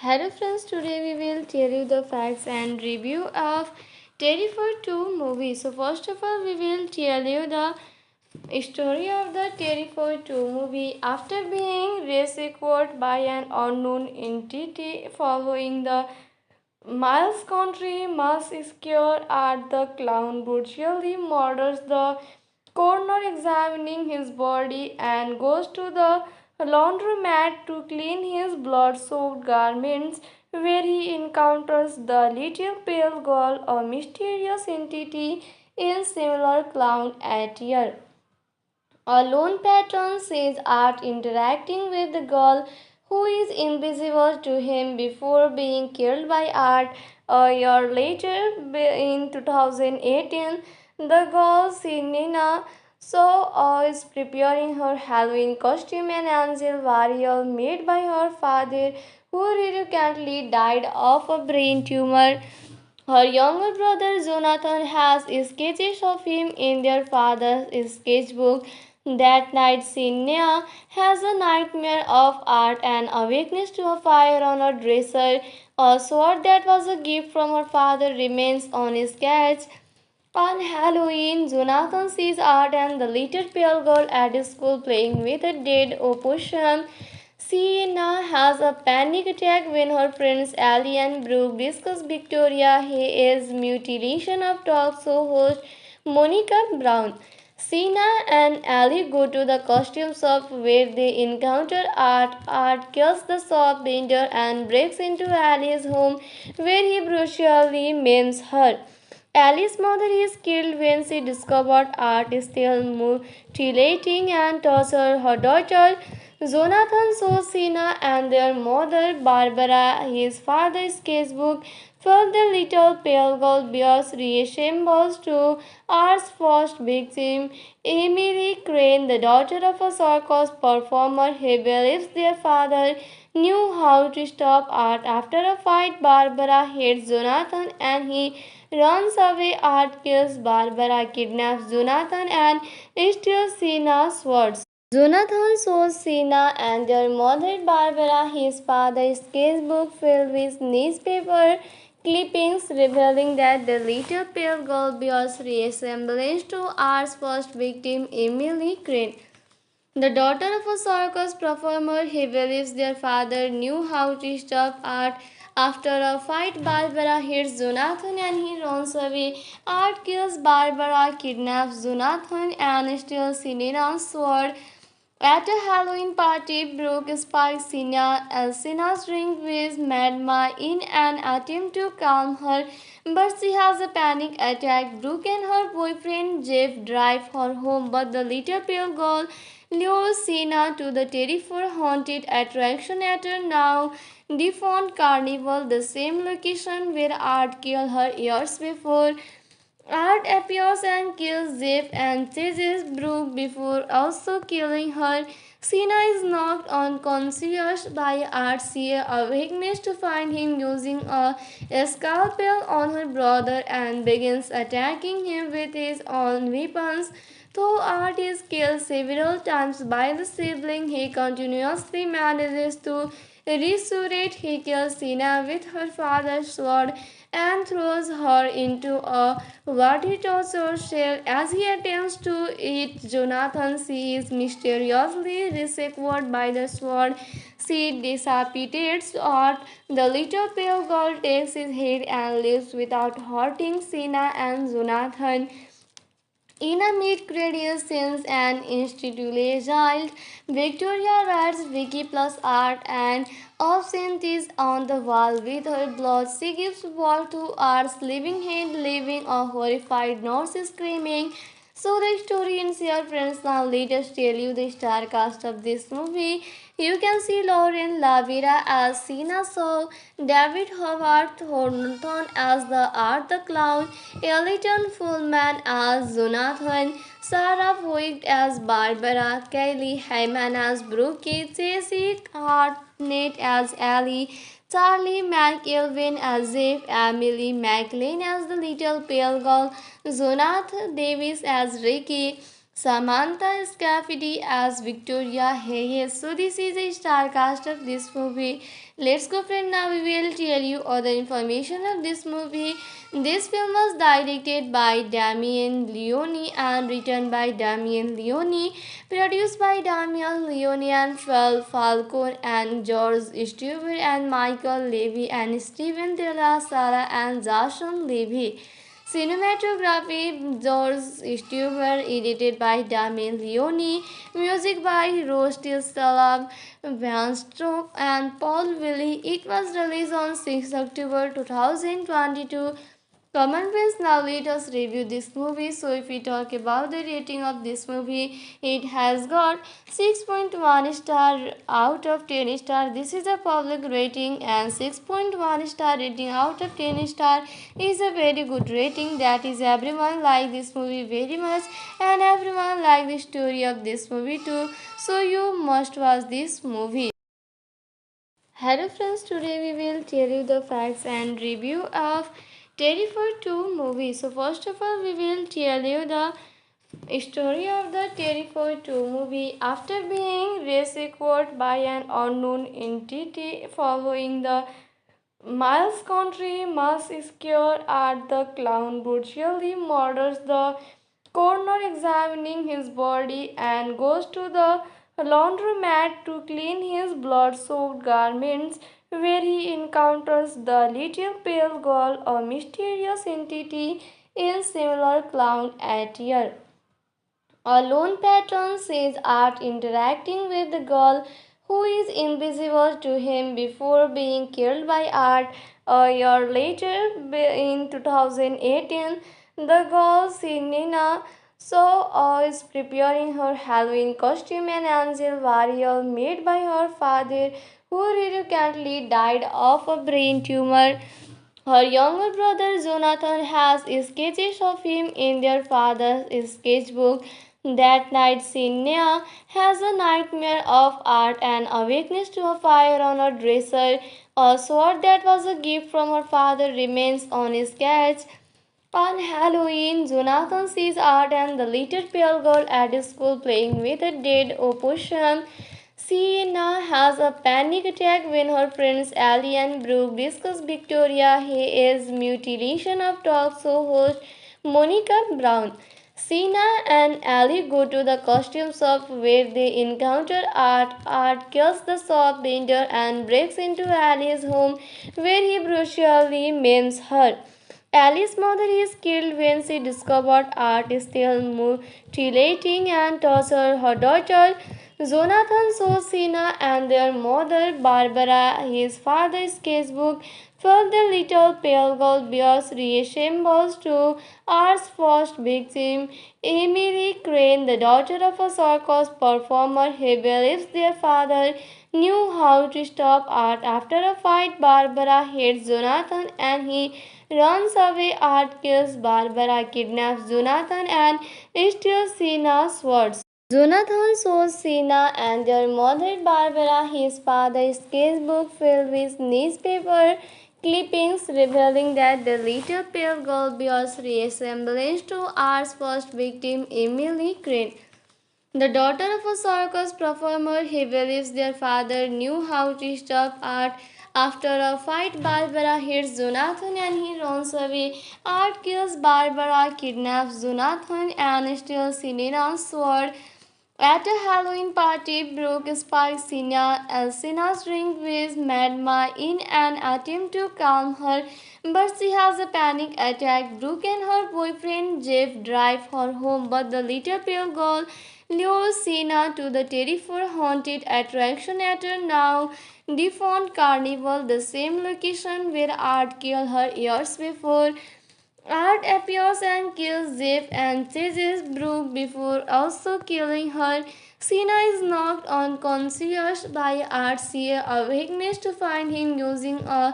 Hello friends, today we will tell you the facts and review of Terrifier 2 movie. So first of all, we will tell you the story of the Terrifier 2 movie. After being rescued by an unknown entity following the Miles Country, Miles is scared at the clown brutally murders the coroner, examining his body, and goes to the laundromat to clean his blood-soaked garments, where he encounters the little pale girl, a mysterious entity in similar clown attire. A lone patron sees Art interacting with the girl who is invisible to him before being killed by Art. A year later, in 2018, the girl Sinina is preparing her Halloween costume, an angel warrior made by her father, who recently died of a brain tumor. Her younger brother Jonathan has sketches of him in their father's sketchbook. That night, Sinya has a nightmare of Art and awakens to a fire on her dresser. A sword that was a gift from her father remains on his sketch. On Halloween, Jonathan sees Art and the little pale girl at school playing with a dead opossum. Sienna has a panic attack when her friends Ellie and Brooke discuss Victoria Hayes' mutilation of talk show host Monica Brown. Sienna and Ellie go to the costume shop where they encounter Art. Art kills the shop vendor and breaks into Ellie's home where he brutally maims her. Alice's mother is killed when she discovered Art is still mutilating and torturing her daughter. Jonathan shows Sina and their mother Barbara his father's sketchbook, while the little pale girl bears resembles to Art's first victim, Emily Crane, the daughter of a circus performer. He believes their father knew how to stop Art. After a fight, Barbara hates Jonathan and he runs away. Art kills Barbara, kidnaps Jonathan, and steals Sina's swords. Jonathan shows Sina and their mother Barbara his father's sketchbook filled with newspaper clippings revealing that the little pale girl bears resemblance to Art's first victim, Emily Crane. The daughter of a circus performer, he believes their father knew how to stop Art. After a fight, Barbara hits Jonathan and he runs away. Art kills Barbara, kidnaps Jonathan, and steals Sina's sword. At a Halloween party, Brooke spikes Sina's drink with Madma in an attempt to calm her, but she has a panic attack. Brooke and her boyfriend Jeff drive her home, but the little pale girl lures Sina to the terrifying haunted attraction at a now defunct carnival, the same location where Art killed her years before. Art appears and kills Jeff and chases Brooke before also killing her. Sina is knocked unconscious by Art. She awakens to find him using a scalpel on her brother and begins attacking him with his own weapons. Though Art is killed several times by the sibling, he continuously manages to resurrect. He kills Sina with her father's sword and throws her into a water torture cell. As he attempts to eat Jonathan, she is mysteriously rescued by the sword. She decapitates Art. The little pale girl takes his head and leaves without hurting Sina and Jonathan. In a mid-credit scenes and institutionalized, Victoria writes Vicky plus Art and absinthe is on the wall with her blood. She gives birth to Art's living head, leaving a horrified nurse screaming. So the story ends here, friends. Now let us tell you the star cast of this movie. You can see Lauren Lavira as Sina Shaw, David Howard Thornton as the Art the Clown, Ellington Fullman as Jonathan, Sarah Voigt as Barbara, Kylie Hyman as Brooke, Jessie Hartnett as Ellie, Charlie McElvin as Jeff, Emily McLean as the Little Pale Girl, Jonathan Davis as Ricky, Samantha Scafidi as Victoria Hayes. So this is a star cast of this movie. Let's go friend, now we will tell you other information of this movie. This film was directed by Damien Leone and written by Damien Leone, produced by Damien Leone and Phil Falcone and George Stewart and Michael Levy and Steven De La Sara and Jason Levy. Cinematography George Stewart, edited by Damien Leone, music by Rusty Salab, Van Stroke and Paul Willie. It was released on 6 October 2022. Common friends, now let us review this movie. So if we talk about the rating of this movie, it has got 6.1 star out of 10 star. This is a public rating, and 6.1 star rating out of 10 star is a very good rating. That is, everyone like this movie very much and everyone like the story of this movie too. So you must watch this movie. Hello friends, today we will tell you the facts and review of Terrifier 2 movie. So first of all, we will tell you the story of the Terrifier 2 movie. After being rescued by an unknown entity following the Miles Country, Miles is scared at the clown brutally murders the coroner, examining his body, and goes to the laundromat to clean his blood-soaked garments, where he encounters the little pale girl, a mysterious entity in similar clown attire. A lone patron sees Art interacting with the girl who is invisible to him before being killed by Art. A year later, in 2018, the girl Sinina is preparing her Halloween costume, an angel warrior made by her father, who recently died of a brain tumor. Her younger brother Jonathan has sketches of him in their father's sketchbook. That night, Sinnea has a nightmare of Art and awakens to a fire on her dresser. A sword that was a gift from her father remains on his sketch. On Halloween, Jonathan sees Art and the little pale girl at school playing with a dead opossum. Sienna has a panic attack when her friends Ellie and Brooke discuss Victoria Hayes' mutilation of talk show host Monica Brown. Sienna and Ellie go to the costume shop where they encounter Art. Art kills the shop vendor and breaks into Ellie's home where he brutally maims her. Alice's mother is killed when she discovered Art is still mutilating and torturing her daughter. Jonathan shows Sina and their mother Barbara his father's sketchbook, while the little pale girl bears resembles to Art's first victim, Emily Crane, the daughter of a circus performer. He believes their father knew how to stop Art. After a fight, Barbara hates Jonathan and he runs away. Art kills Barbara, kidnaps Jonathan, and steals Sina's swords. Jonathan shows Sina and their mother Barbara his father's sketchbook filled with newspaper clippings revealing that the little pale girl bears resemblance to Art's first victim, Emily Crane. The daughter of a circus performer, he believes their father knew how to stop Art. After a fight, Barbara hits Jonathan and he runs away. Art kills Barbara, kidnaps Jonathan, and steals Sinena's sword. At a Halloween party, Brooke spikes Sina's drink with Madma in an attempt to calm her, but she has a panic attack. Brooke and her boyfriend Jeff drive her home, but the little pale girl lures Sina to the terrifying haunted attraction at a now defunct carnival, the same location where Art killed her years before. Art appears and kills Jeff and chases Brooke before also killing her. Sina is knocked unconscious by Art. She awakens to find him using a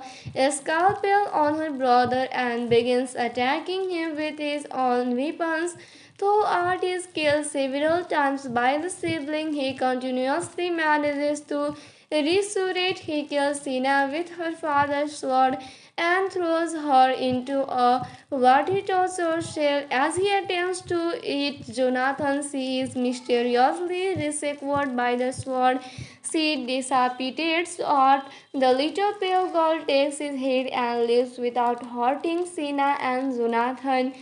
scalpel on her brother and begins attacking him with his own weapons. Though Art is killed several times by the sibling, he continuously manages to resurrect, he kills Sina with her father's sword and throws her into a watery torture shell. As he attempts to eat Jonathan, she is mysteriously rescued by the sword. She decapitates Art. The little pale girl takes his head and leaves without hurting Sina and Jonathan.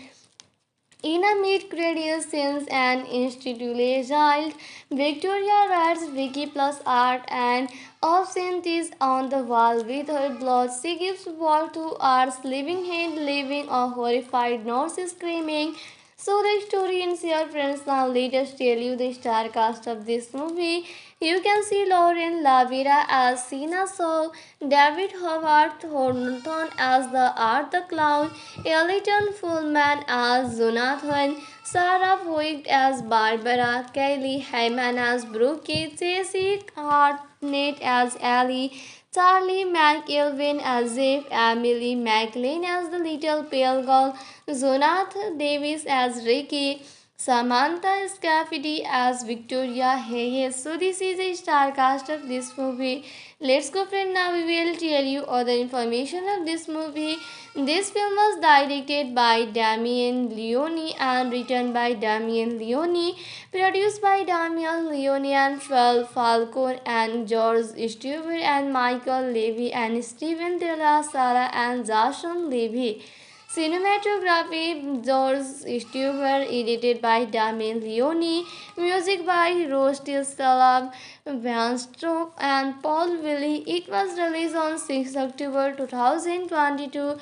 In a mid-credit scenes and institutionalized, Victoria writes Vicky plus Art and absinthe is on the wall with her blood. She gives birth to Art's living head, leaving a horrified nurse screaming. So the story ends here, friends. Now let us tell you the star cast of this movie. You can see Lauren Lavira as Sina Shaw, David Howard Thornton as the Art the Clown, Ellington Fullman as Jonathan, Sarah Voigt as Barbara, Kelly Hyman as Brookie, Jesse Hartnett as Ellie, Charlie McElvin as Jeff, Emily McLean as the little pale girl, Jonathan Davis as Ricky, Samantha Scafidi as Victoria Hayes. So this is a star cast of this movie. Let's go, friend. Now we will tell you other information of this movie. This film was directed by Damien Leone and written by Damien Leone, produced by Damien Leone and Phil Falcone and George Stewart and Michael Levy and Steven Della Sara and Jason Levy. Cinematography George Stewart, edited by Damien Leone, music by Rusty Salab, Van Stroke and Paul Willie. It was released on 6 October 2022.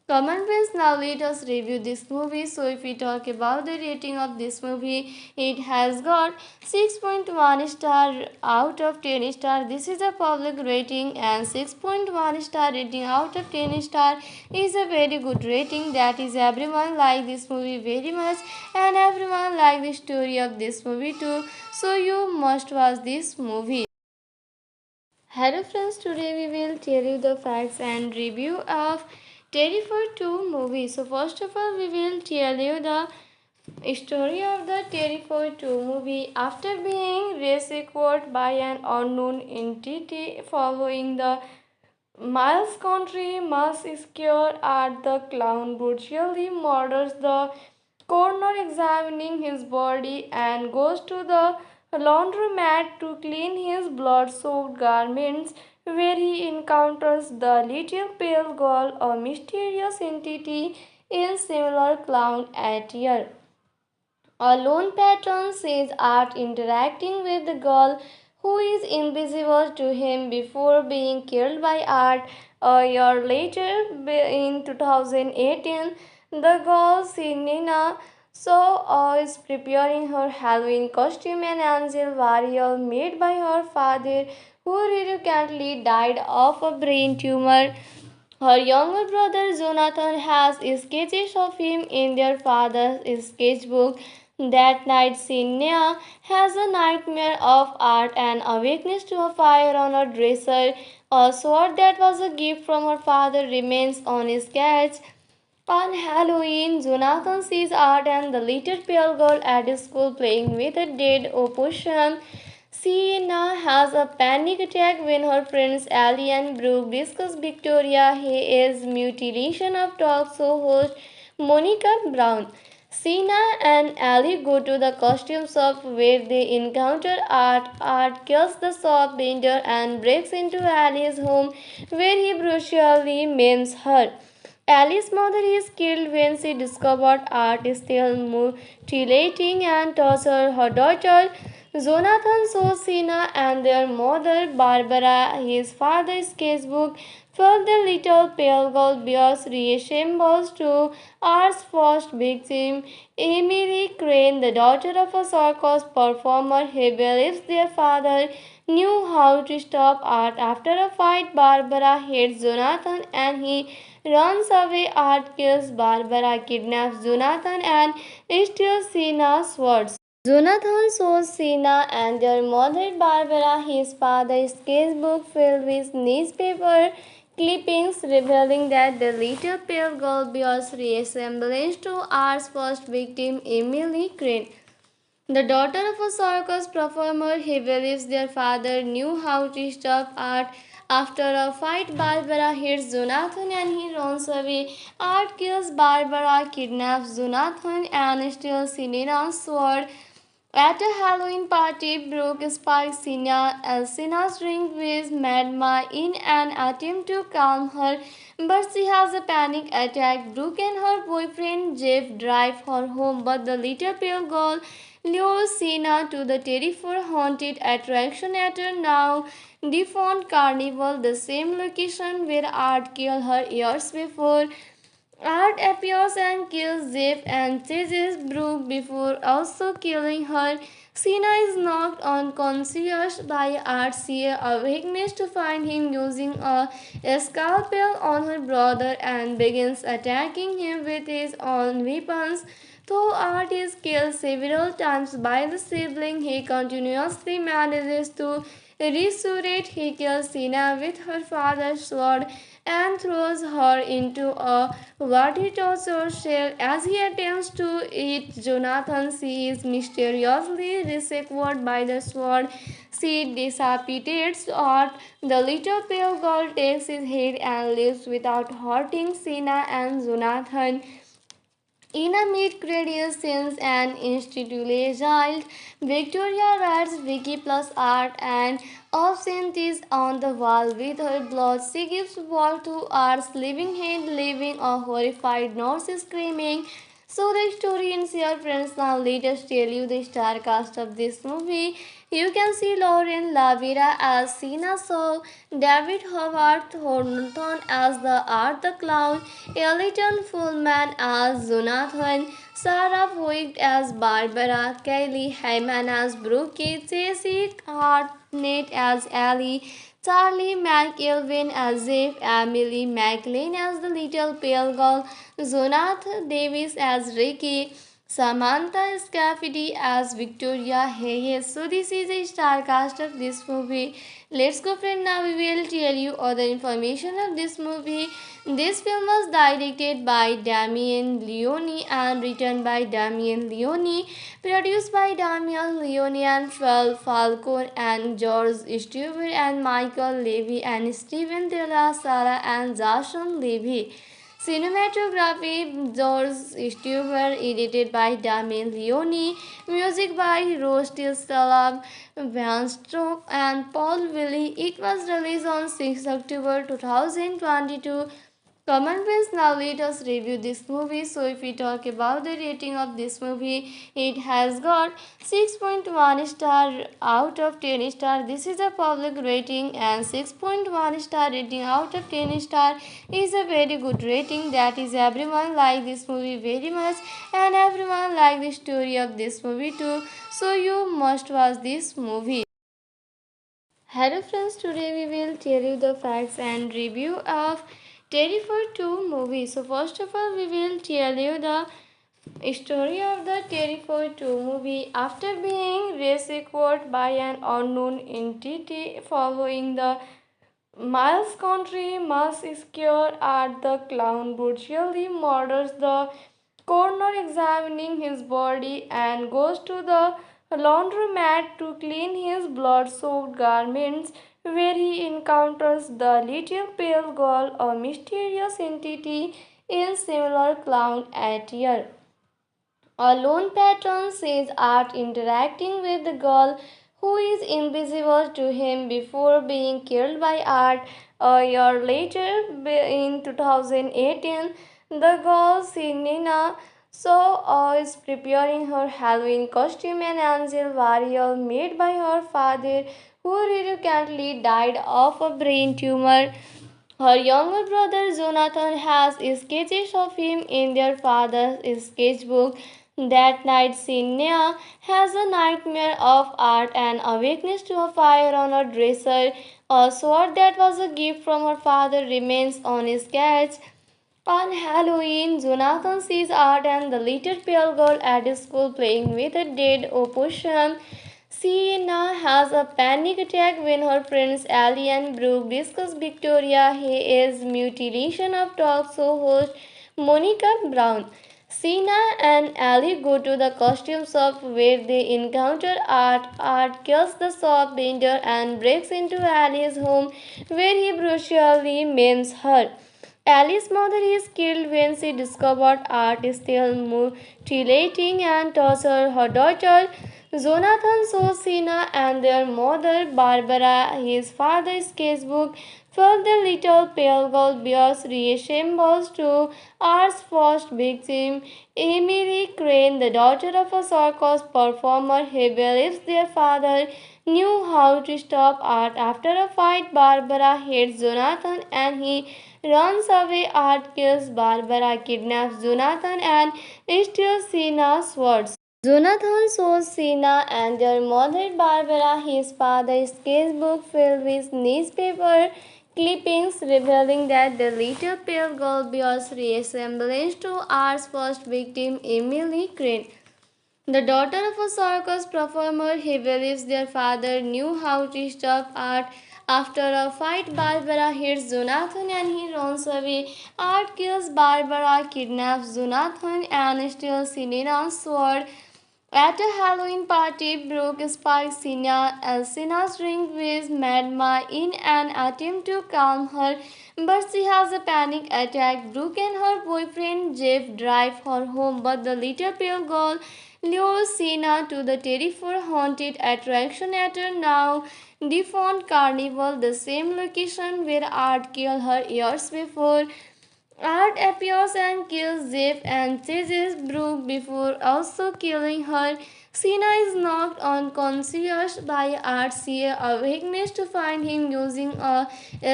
Common friends, now let us review this movie. So if we talk about the rating of this movie, it has got 6.1 star out of 10 star. This is a public rating, and 6.1 star rating out of 10 star is a very good rating. That is, everyone like this movie very much and everyone like the story of this movie too. So you must watch this movie. Hello friends, today we will tell you the facts and review of Terrifier 2 movie. So first of all, we will tell you the story of the Terrifier 2 movie. After being rescued by an unknown entity following the Miles Country mass scare at the clown brutally murders the coroner, examining his body, and goes to the laundromat to clean his blood-soaked garments, where he encounters the little pale girl, a mysterious entity in similar clown attire. A lone patron sees Art interacting with the girl who is invisible to him before being killed by Art. A year later, in 2018, the girl Sinina is preparing her Halloween costume, an angel warrior made by her father, who recently died of a brain tumor. Her younger brother Jonathan has sketches of him in their father's sketchbook. That night, Sinya has a nightmare of Art and awakens to a fire on her dresser. A sword that was a gift from her father remains on his sketch. On Halloween, Jonathan sees Art and the little pale girl at school playing with a dead opossum. Sienna has a panic attack when her friends Ellie and Brooke discuss Victoria Hayes' mutilation of talk show host Monica Brown. Sienna and Ellie go to the costume shop where they encounter Art. Art kills the shop vendor and breaks into Ellie's home where he brutally maims her. Alice's mother is killed when she discovered Art is still mutilating and torturing her daughter. Jonathan shows Sina and their mother Barbara his father's sketchbook, while the little pale girl bears resembles to Art's first victim, Emily Crane, the daughter of a circus performer. He believes their father knew how to stop Art. After a fight, Barbara hates Jonathan and he runs away. Art kills Barbara, kidnaps Jonathan, and steals Sina's swords. Jonathan shows Sina and their mother Barbara his father's sketchbook filled with newspaper clippings, revealing that the little pale girl bears resemblance to Art's first victim, Emily Crane. The daughter of a circus performer, he believes their father knew how to stop Art. After a fight, Barbara hits Jonathan and he runs away. Art kills Barbara, kidnaps Jonathan, and steals Sinena's sword. At a Halloween party, Brooke spikes Sina's drink with Madma in an attempt to calm her, but she has a panic attack. Brooke and her boyfriend Jeff drive her home, but the little pale girl lures Sina to the terrifying haunted attraction at a now defunct carnival, the same location where Art killed her years before. Art appears and kills Zip and chases Brooke before also killing her. Sina is knocked unconscious by Art. She awakens to find him using a scalpel on her brother and begins attacking him with his own weapons. Though Art is killed several times by the sibling, he continuously manages to resurrect. He kills Sina with her father's sword and throws her into a water torture cell. As he attempts to eat Jonathan, she is mysteriously rescued by the sword. She decapitates Art. The little pale girl takes his head and leaves without hurting Sina and Jonathan. In a mid-credit scenes and institutionalized, Victoria writes Vicky plus Art and absent is on the wall with her blood. She gives birth to Art's living head, leaving a horrified nurse screaming. So the story ends here, friends. Now let us tell you the star cast of this movie. You can see Lauren Lavira as Sina Shaw, David Howard Thornton as the Art the Clown, Ellington Fullman as Jonathan, Sarah Voigt as Barbara, Kaylee Hyman as Brooke, Jessie Hartnett as Ellie, Charlie McElvin as Jeff, Emily McLean as the Little Pale Girl, Jonathan Davis as Ricky, Samantha Scafidi as Victoria Hayes. So this is a star cast of this movie. Let's go, friend. Now we will tell you other information of this movie. This film was directed by Damien Leone and written by Damien Leone, produced by Damien Leone and Phil Falcone and George Stewart and Michael Levy and Steven De La Sara and Jason Levy. Cinematography George Stewart, edited by Damien Leone, music by Rusty Salab, Van Stroke and Paul Willie. It was released on 6 October 2022. Common friends, now let us review this movie. So if we talk about the rating of this movie, it has got 6.1 star out of 10 star. This is a public rating, and 6.1 star rating out of 10 star is a very good rating. That is, everyone like this movie very much and everyone like the story of this movie too. So you must watch this movie. Hello friends, today we will tell you the facts and review of Terrifier 2 movie. So first of all, we will tell you the story of the Terrifier 2 movie. After being rescued by an unknown entity following the Miles Country massacre at the clown brutally murders the coroner, examining his body, and goes to the laundromat to clean his blood-soaked garments, where he encounters the little pale girl, a mysterious entity in similar clown attire. A lone patron sees Art interacting with the girl who is invisible to him before being killed by Art. A year later, in 2018, the girl Sinina is preparing her Halloween costume, an angel warrior made by her father, who recently died of a brain tumor. Her younger brother Jonathan has sketches of him in their father's sketchbook. That night, Sinya has a nightmare of Art and awakens to a fire on her dresser. A sword that was a gift from her father remains on his sketch. On Halloween, Jonathan sees Art and the little pale girl at school playing with a dead opossum. Sienna has a panic attack when her friends Ellie and Brooke discuss Victoria Hayes' mutilation of talk show host Monica Brown. Sina and Ali go to the costume shop where they encounter Art. Art kills the shop painter and breaks into Ali's home where he brutally maims her. Ali's mother is killed when she discovered Art is still mutilating and torturing her daughter. Jonathan shows Sina and their mother Barbara his father's sketchbook while the little pale girl bears resembles to Art's first victim, Emily Crane, the daughter of a circus performer. He believes their father knew how to stop Art. After a fight, Barbara hates Jonathan and he runs away. Art kills Barbara, kidnaps Jonathan, and steals Sina's swords. Jonathan shows Sina and their mother Barbara his father's sketchbook filled with newspaper clippings revealing that the little pale girl bears resemblance to Art's first victim, Emily Crane. The daughter of a circus performer, he believes their father knew how to stop Art. After a fight, Barbara hits Jonathan and he runs away. Art kills Barbara, kidnaps Jonathan, and steals Sina's sword. At a Halloween party, Brooke spikes Sina's drink with Madma in an attempt to calm her, but she has a panic attack. Brooke and her boyfriend Jeff drive her home, but the little pale girl lures Sina to the terrifying haunted attraction at a now defunct carnival, the same location where Art killed her years before. Art appears and kills Jeff and chases Brooke before also killing her. Sina is knocked unconscious by Art. She awakens to find him using a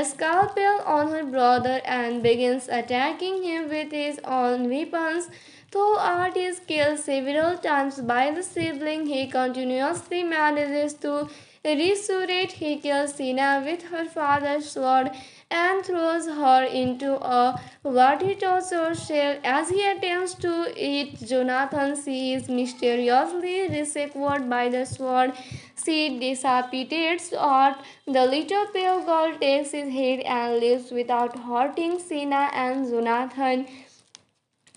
scalpel on her brother and begins attacking him with his own weapons. Though Art is killed several times by the sibling, he continuously manages to resurrect. He kills Sina with her father's sword and throws her into a water torture cell. As he attempts to eat Jonathan, she is mysteriously rescued by the sword. She decapitates Art. The little pale girl takes his head and leaves without hurting Sina and Jonathan.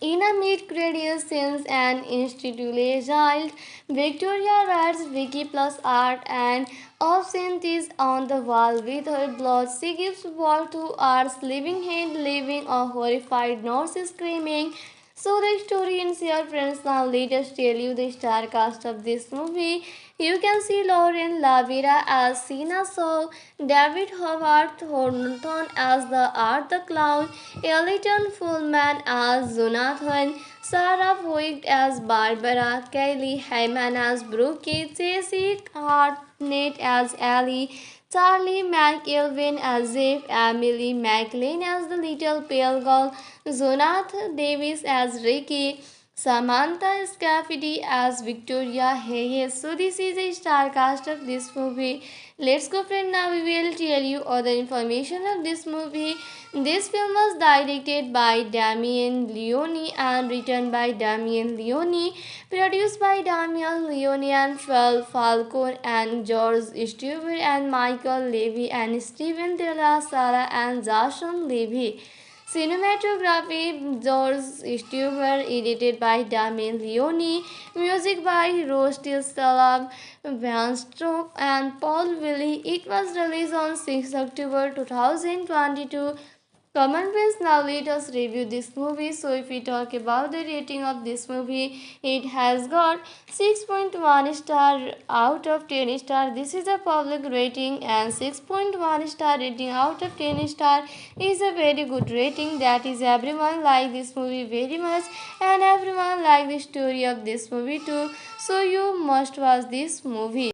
In a mid-credit sense and institutionalized, Victoria writes Vicky plus Art and absent is on the wall with her blood. She gives birth to Art's living head, leaving a horrified nurse screaming. So the story ends here, friends. Now let us tell you the star cast of this movie. You can see Lauren Lavira as Sina Shaw, David Howard Thornton as the Art the Clown, Ellington Fullman as Jonathan, Sarah Voigt as Barbara, Kylie Hyman as Brooke, Jessie Hartnett as Ellie, Charlie McElvin as Jeff, Emily McLean as the Little Pale Girl, Jonathan Davis as Ricky, Samantha Scafidi as Victoria Hayes. So this is a star cast of this movie. Let's go, friend. Now we will tell you other information of this movie. This film was directed by Damien Leone and written by Damien Leone, produced by Damien Leone and Phil Falcone and George Stewart and Michael Levy and Steven De La Sara and Jason Levy. Cinematography George Stewart, edited by Damien Leone, music by Rusty Salab, Van Stroke and Paul Willie. It was released on 6 October 2022. Common friends, now let us review this movie. So if we talk about the rating of this movie, it has got 6.1 star out of 10 star. This is a public rating, and 6.1 star rating out of 10 star is a very good rating. That is, everyone like this movie very much and everyone like the story of this movie too. So you must watch this movie.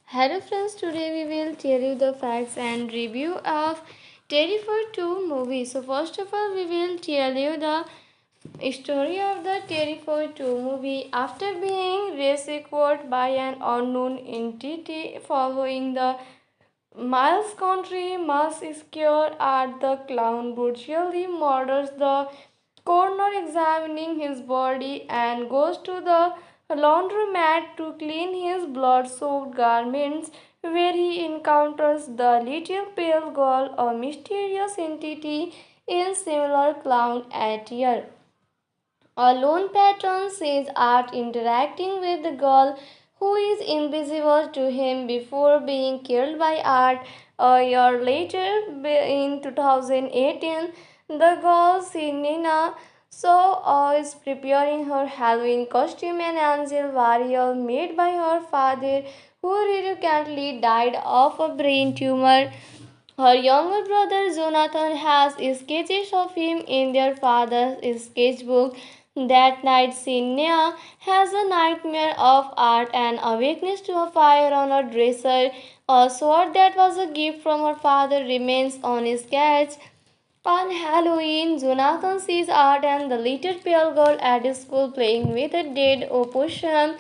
Hello friends, today we will tell you the facts and review of Terrifier 2 movie. So first of all, we will tell you the story of the Terrifier 2 movie. After being rescued by an unknown entity following the Miles Country, Miles is cured at the clown brutally murders the coroner, examining his body, and goes to the laundromat to clean his blood-soaked garments, where he encounters the little pale girl, a mysterious entity in similar clown attire. A lone patron sees Art interacting with the girl who is invisible to him before being killed by Art. A year later, in 2018, the girl Sinina is preparing her Halloween costume, an angel varial made by her father, who recently died of a brain tumor. Her younger brother Jonathan has sketches of him in their father's sketchbook. That night, Sinya has a nightmare of Art and awakens to a fire on her dresser. A sword that was a gift from her father remains on his sketch. On Halloween, Jonathan sees Art and the little pale girl at school playing with a dead opossum.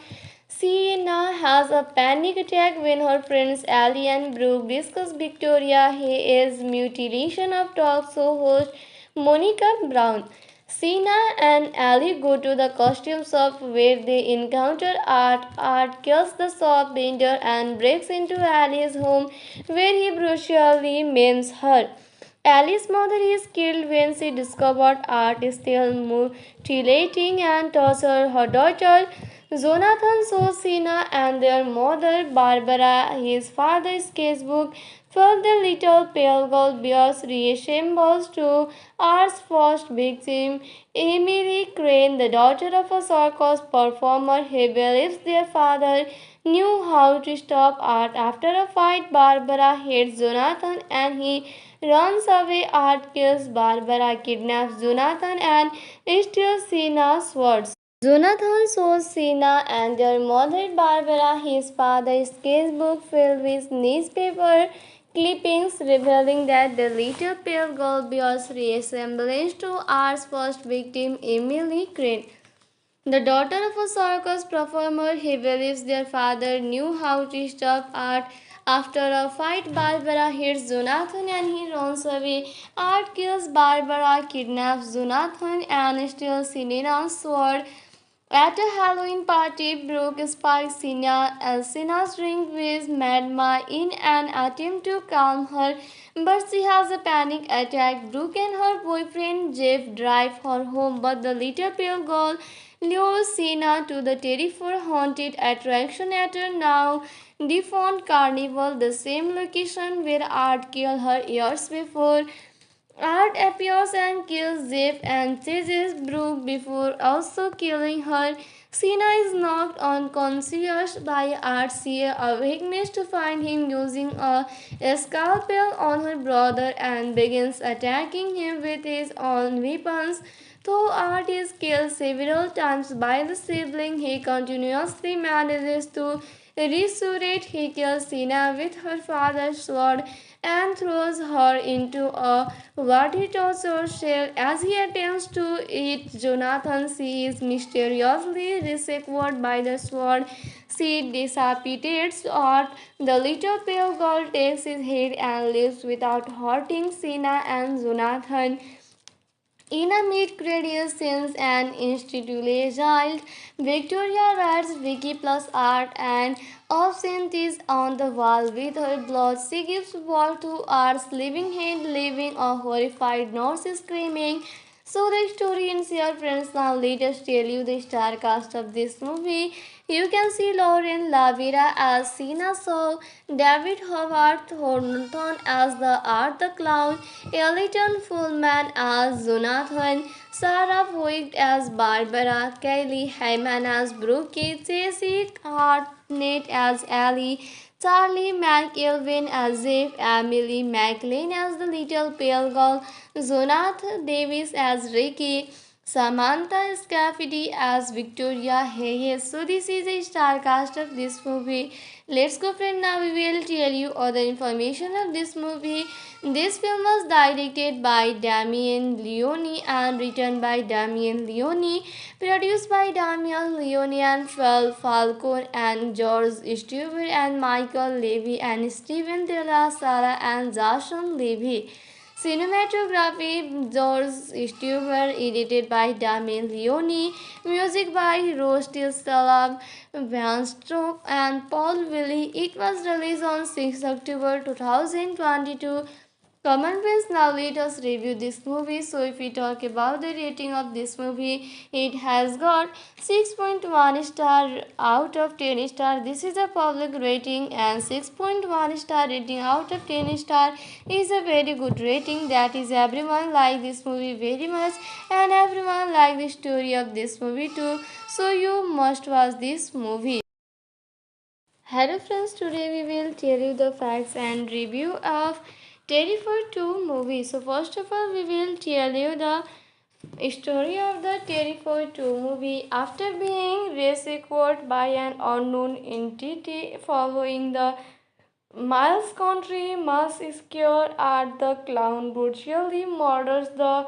Sienna has a panic attack when her friends Ellie and Brooke discuss Victoria Hayes' mutilation of talk show host Monica Brown. Sienna and Ellie go to the costume shop where they encounter Art. Art kills the shop vendor and breaks into Ellie's home where he brutally maims her. Alice's mother is killed when she discovered Art is still mutilating and torturing her daughter. Jonathan shows Sina and their mother Barbara his father's sketchbook. While the little pale girl bears resembles to Art's first victim, Emily Crane, the daughter of a circus performer. He believes their father knew how to stop Art. After a fight, Barbara hates Jonathan and he runs away. Art kills Barbara, kidnaps Jonathan, and steals Sina's swords. Jonathan shows Sina and their mother Barbara his father's sketchbook filled with newspaper clippings revealing that the little pale girl bears resemblance to Art's first victim, Emily Crane. The daughter of a circus performer, he believes their father knew how to stop Art. After a fight, Barbara hits Jonathan and he runs away. Art kills Barbara, kidnaps Jonathan, and steals Sinena's sword. At a Halloween party, Brooke spikes Sina's drink with Madma in an attempt to calm her, but she has a panic attack. Brooke and her boyfriend Jeff drive her home, but the little pale girl lures Sina to the terrifying haunted attraction at a now defunct carnival, the same location where Art killed her years before. Art appears and kills Jeff and chases Brooke before also killing her. Sina is knocked unconscious by Art. She awakens to find him using a scalpel on her brother and begins attacking him with his own weapons. Though Art is killed several times by the sibling, he continuously manages to resurrect. He kills Sina with her father's sword and throws her into a water torture cell. As he attempts to eat Jonathan, she is mysteriously rescued by the sword. She decapitates Art. The little pale girl takes his head and leaves without hurting Sina and Jonathan. In a mid-credit scenes and institutionalized, Victoria writes Vicky plus Art and absent is on the wall with her blood. She gives birth to Art's living head, leaving a horrified nurse screaming. So the story ends here, friends. Now let us tell you the star cast of this movie. You can see Lauren Lavira as Sina Shaw, David Howard Thornton as the Art the Clown, Ellington Fullman as Jonathan, Sarah Voigt as Barbara, Kaylee Hyman as Brooke, Jesse Hartnett as Ellie, Charlie McElvin as Jeff, Emily McLean as the Little Pale Girl, Jonathan Davis as Ricky, Samantha Scafidi as Victoria Hayes. So this is a star cast of this movie. Let's go, friend. Now we will tell you other information of this movie. This film was directed by Damien Leone and written by Damien Leone, produced by Damien Leone and Phil Falcone and George Stewart and Michael Levy and Steven De La Sala and Jason Levy. Cinematography George Stewart, edited by Damien Leone, music by Rostiel Salam, Van Stroke and Paul Willie. It was released on 6 October 2022. Come on friends, now let us review this movie. So if we talk about the rating of this movie, it has got 6.1 star out of 10 star. This is a public rating, and 6.1 star rating out of 10 star is a very good rating. That is, everyone like this movie very much, and everyone like the story of this movie too. So you must watch this movie. Hello friends, today we will tell you the facts and review of Terrifier 2 movie. So first of all, we will tell you the story of the Terrifier 2 movie. After being rescued by an unknown entity following the Miles Country, Miles scared at the clown brutally murders the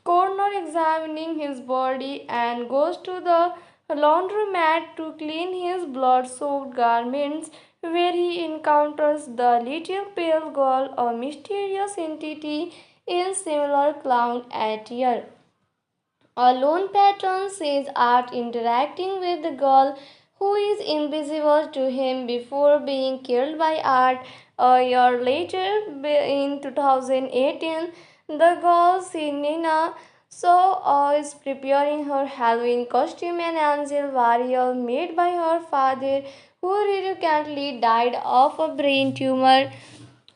coroner, examining his body, and goes to the laundromat to clean his blood-soaked garments, where he encounters the little pale girl, a mysterious entity in similar clown attire. A lone patron sees Art interacting with the girl who is invisible to him before being killed by Art. A year later, in 2018, the girl Sinina is preparing her Halloween costume, an angel warrior made by her father, who recently died of a brain tumor.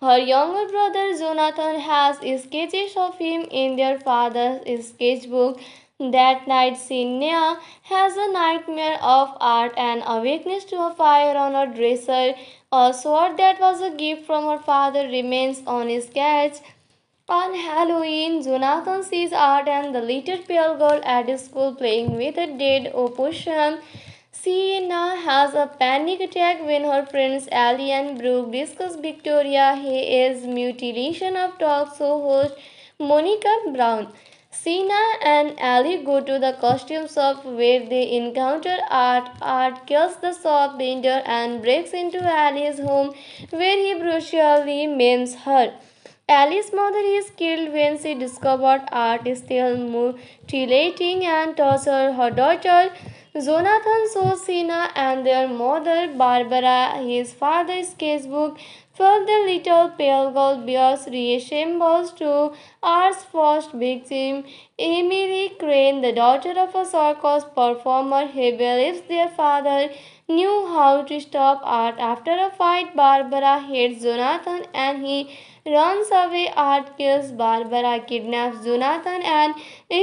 Her younger brother Jonathan has sketches of him in their father's sketchbook. That night, Sinya has a nightmare of Art and awakens to a fire on her dresser. A sword that was a gift from her father remains on his sketch. On Halloween, Jonathan sees Art and the little pale girl at school playing with a dead opossum. Sienna has a panic attack when her friends Ellie and Brooke discuss Victoria Hayes' mutilation of talk show host Monica Brown. Sienna and Ellie go to the costume shop where they encounter Art. Art kills the shop vendor and breaks into Ellie's home where he brutally maims her. Alice's mother is killed when she discovered Art is still mutilating and torturing her daughter. Jonathan shows Sina and their mother Barbara his father's sketchbook, where the little pale girl bears resembles to Art's first victim, Emily Crane, the daughter of a circus performer. He believes their father knew how to stop Art. After a fight, Barbara hates Jonathan and he runs away. Art kills Barbara, kidnaps Jonathan, and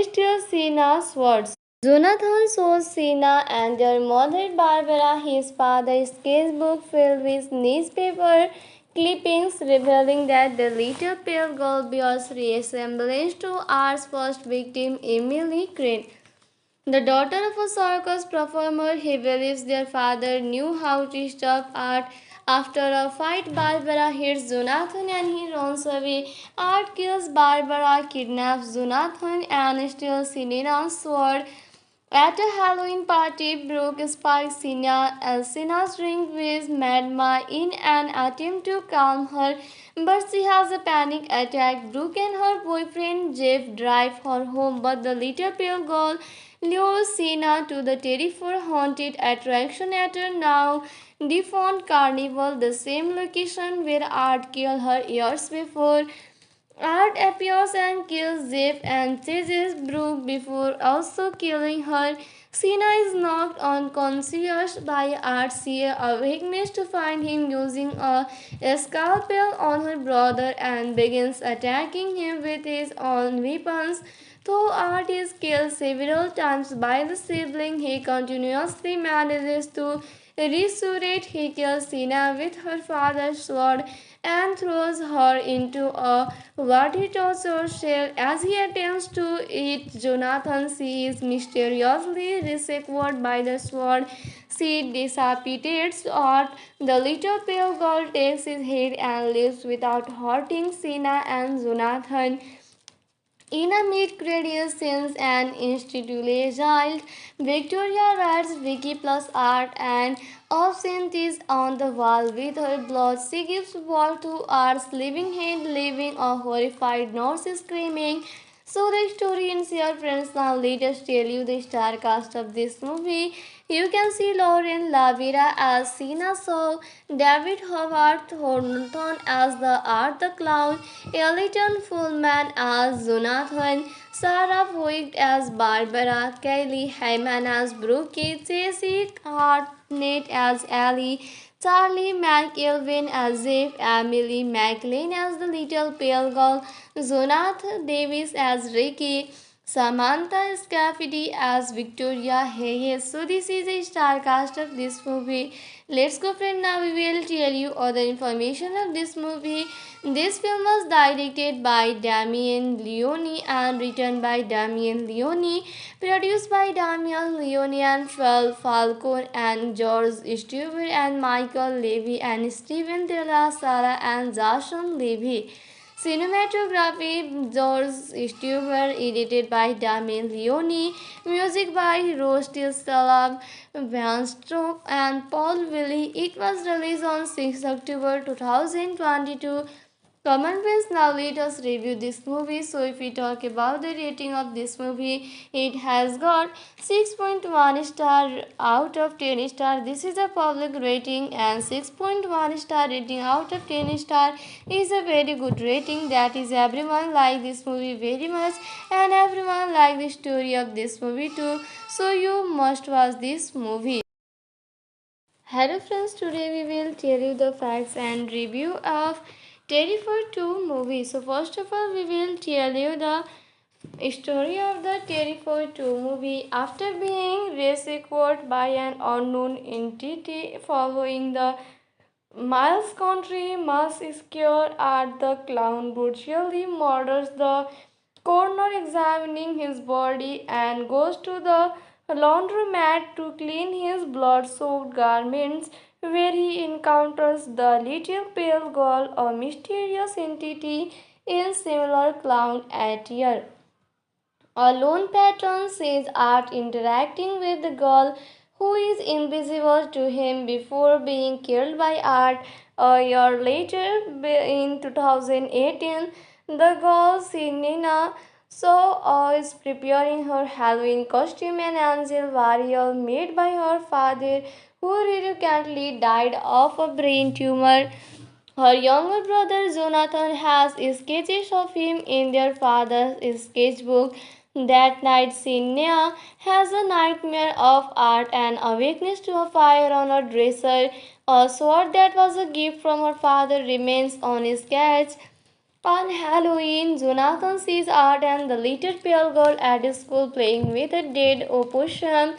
steals Sina's swords. Jonathan shows Sina and their mother Barbara his father's sketchbook filled with newspaper clippings revealing that the little pale girl bears resemblance to Art's first victim, Emily Crane. The daughter of a circus performer, he believes their father knew how to stop Art. After a fight, Barbara hits Jonathan and he runs away. Art kills Barbara, kidnaps Jonathan, and steals Sina's sword. At a Halloween party, Brooke spikes Sina's drink with Madma in an attempt to calm her, but she has a panic attack. Brooke and her boyfriend Jeff drive her home, but the little pale girl lures Sina to the terrifying haunted attraction at a now defunct carnival, the same location where Art killed her years before. Art appears and kills Jeff and chases Brooke before also killing her. Sina is knocked unconscious by Art. She awakens to find him using a scalpel on her brother and begins attacking him with his own weapons. Though Art is killed several times by the sibling, he continuously manages to resurrect. He kills Sina with her father's sword and throws her into a water torture cell. As he attempts to eat Jonathan, she is mysteriously rescued by the sword. She decapitates Art. The little pale girl takes his head and leaves without hurting Sina and Jonathan. In a mid-credit scenes and institutionalized, Victoria writes Vicky plus Art and absinthe is on the wall with her blood. She gives birth to Art's living head, leaving a horrified nurse screaming. So the story ends here, friends. Now let us tell you the star cast of this movie. You can see Lauren Lavira as Sina Saw, David Howard Thornton as the Art the Clown, Ellington Fullman as Jonathan, Sarah Voigt as Barbara, Kelly Hyman as Brooke, Jesse Hartnett as Ellie, Charlie McElvin as Jeff, Emily McLean as the Little Pale Girl, Jonathan Davis as Ricky, Samantha Scafidi as Victoria Hayes. So this is a star cast of this movie. Let's go, friend. Now we will tell you other information of this movie. This film was directed by Damien Leone and written by Damien Leone, produced by Damien Leone and Phil Falcone and George Stewart and Michael Levy and Steven De La Sala and Jason Levy. Cinematography George Stewart, edited by Damien Leone, music by Rusty Salam, Van Stroke and Paul Willie. It was released on 6 October 2022. Common friends, now let us review this movie. So if we talk about the rating of this movie, it has got 6.1 star out of 10 star. This is a public rating, and 6.1 star rating out of 10 star is a very good rating. That is, everyone like this movie very much, and everyone like the story of this movie too. So you must watch this movie. Hello friends, today we will tell you the facts and review of Terrifier 2 movie. So first of all, we will tell you the story of the Terrifier 2 movie. After being rescued by an unknown entity following the Miles Country massacre at the clown brutally murders the coroner, examining his body, and goes to the laundromat to clean his blood-soaked garments, where he encounters the little pale girl, a mysterious entity in similar clown attire. A lone patron sees Art interacting with the girl, who is invisible to him, before being killed by Art. A year later, in 2018, the girl Sinina is preparing her Halloween costume, an angel warrior made by her father, who recently died of a brain tumor. Her younger brother Jonathan has sketches of him in their father's sketchbook. That night, Sinya has a nightmare of Art and awakens to a fire on her dresser. A sword that was a gift from her father remains on his sketch. On Halloween, Jonathan sees Art and the little pale girl at school playing with a dead opossum.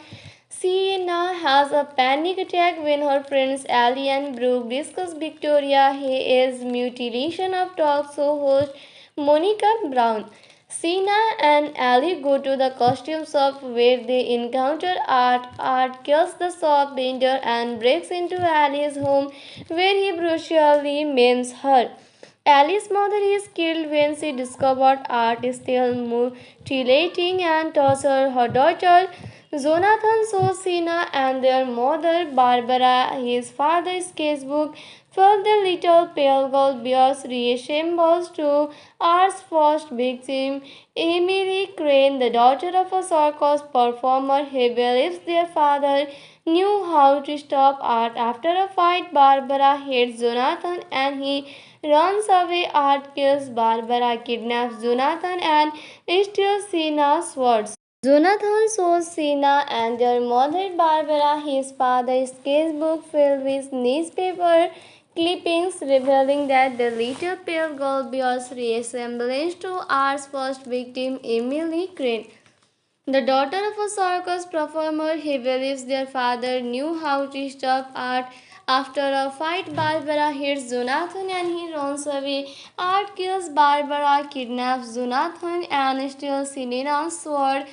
Sienna has a panic attack when her friends Ellie and Brooke discuss Victoria Hayes' mutilation of talk show host Monica Brown. Sienna and Ellie go to the costume shop where they encounter Art. Art kills the shop vendor and breaks into Ellie's home where he brutally maims her. Alice's mother is killed when she discovered Art is still mutilating and torturing her daughter. Jonathan shows Sina and their mother Barbara his father's sketchbook, where the little pale girl bears resembles to Art's first victim, Emily Crane, the daughter of a circus performer. He believes their father knew how to stop Art. After a fight, Barbara hates Jonathan and he runs away. Art kills Barbara, kidnaps Jonathan, and steals Sina's swords. Jonathan shows Sina and their mother Barbara his father's sketchbook filled with newspaper clippings, revealing that the little pale girl bears resemblance to Art's first victim, Emily Crane. The daughter of a circus performer, he believes their father knew how to stop Art. After a fight, Barbara hits Jonathan and he runs away. Art kills Barbara, kidnaps Jonathan, and steals Sina's sword.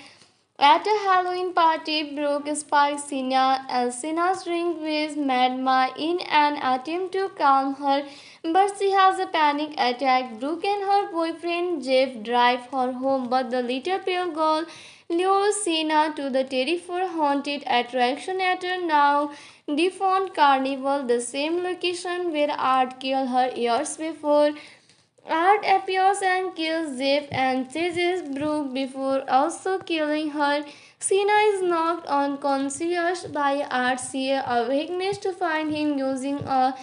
At a Halloween party, Brooke spikes Sina's drink with Madma in an attempt to calm her, but she has a panic attack. Brooke and her boyfriend Jeff drive her home, but the little pale girl lures Sina to the Terrifier haunted attraction at a now defunct carnival, the same location where Art killed her years before. Art appears and kills Zip and chases Brooke before also killing her. Sina is knocked unconscious by Art. She awakens to find him using a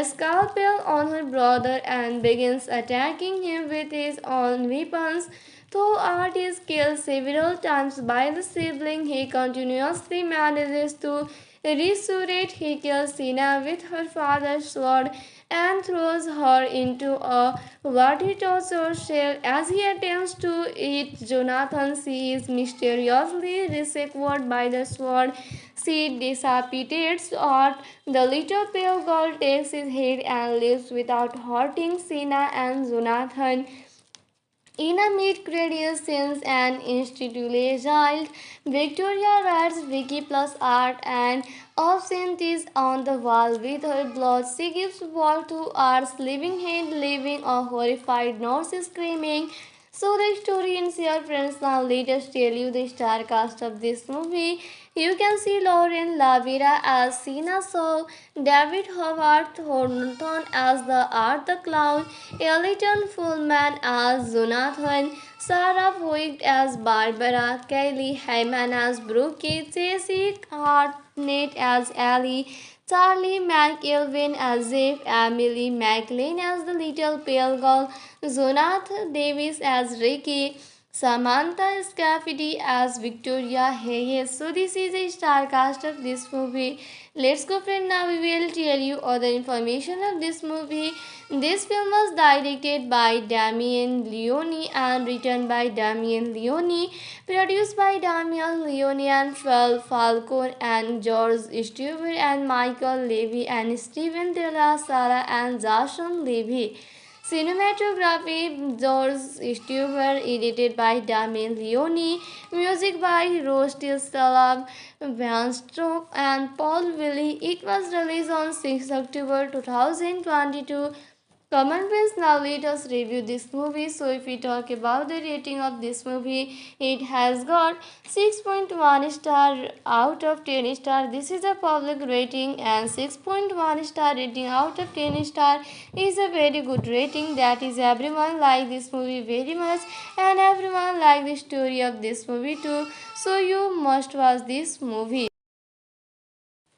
scalpel on her brother and begins attacking him with his own weapons. Though Art is killed several times by the sibling, he continuously manages to resurrect. He kills Sina with her father's sword and throws her into a watery torture shell. As he attempts to eat Jonathan, she is mysteriously rescued by the sword. She decapitates Art. The little pale girl takes his head and lives without hurting Sina and Jonathan. In a mid-credit scenes and institutionalized, Victoria writes Vicky plus Art and absent is on the wall with her blood. She gives birth to Art's living head, leaving a horrified nurse screaming. So the story ends here, friends. Now let us tell you the star cast of this movie. You can see Lauren Lavira as Sina Shaw, David Howard Thornton as the Art the Clown, Ellington Fullman as Jonathan, Sarah Voigt as Barbara, Kelly Hyman as Brooke, Jessie Hartnett as Ellie, Charlie McElvin as Zip, Emily McLean as the Little Pale Girl, Jonathan Davis as Ricky, Samantha Scafidi as Victoria Hayes. So this is a star cast of this movie. Let's go, friend. Now we will tell you other information of this movie. This film was directed by Damien Leone and written by Damien Leone, produced by Damien Leone and Phil Falcone and George Stewart and Michael Levy and Steven De La Sara and Jason Levy. Cinematography George Stewart, edited by Damien Leone, music by Rusty Salam, Van Stroke and Paul Willie. It was released on 6 October 2022. Common friends, now let us review this movie. So if we talk about the rating of this movie, it has got 6.1 star out of 10 star. This is a public rating, and 6.1 star rating out of 10 star is a very good rating. That is, everyone like this movie very much and everyone like the story of this movie too. So you must watch this movie.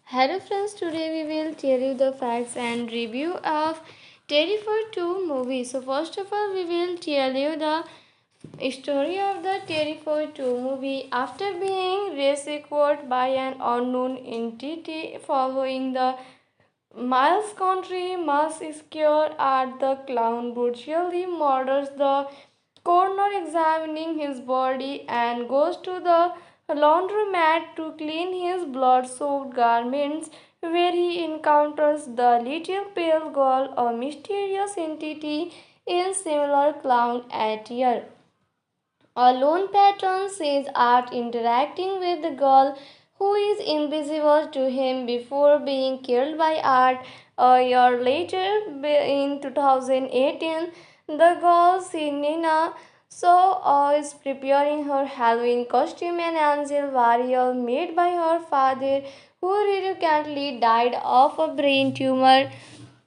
Hello friends, today we will tell you the facts and review of Terrifier 2 movie. So first of all, we will tell you the story of the Terrifier 2 movie. After being rescued by an unknown entity following the Miles Country, Miles is scared at the clown brutally murders the coroner, examining his body, and goes to the laundromat to clean his blood-soaked garments, where he encounters the little pale girl, a mysterious entity in similar clown attire. A lone patron sees Art interacting with the girl, who is invisible to him, before being killed by Art. A year later, in 2018, the girl Sinina is preparing her Halloween costume, an angel warrior made by her father, who recently died of a brain tumor.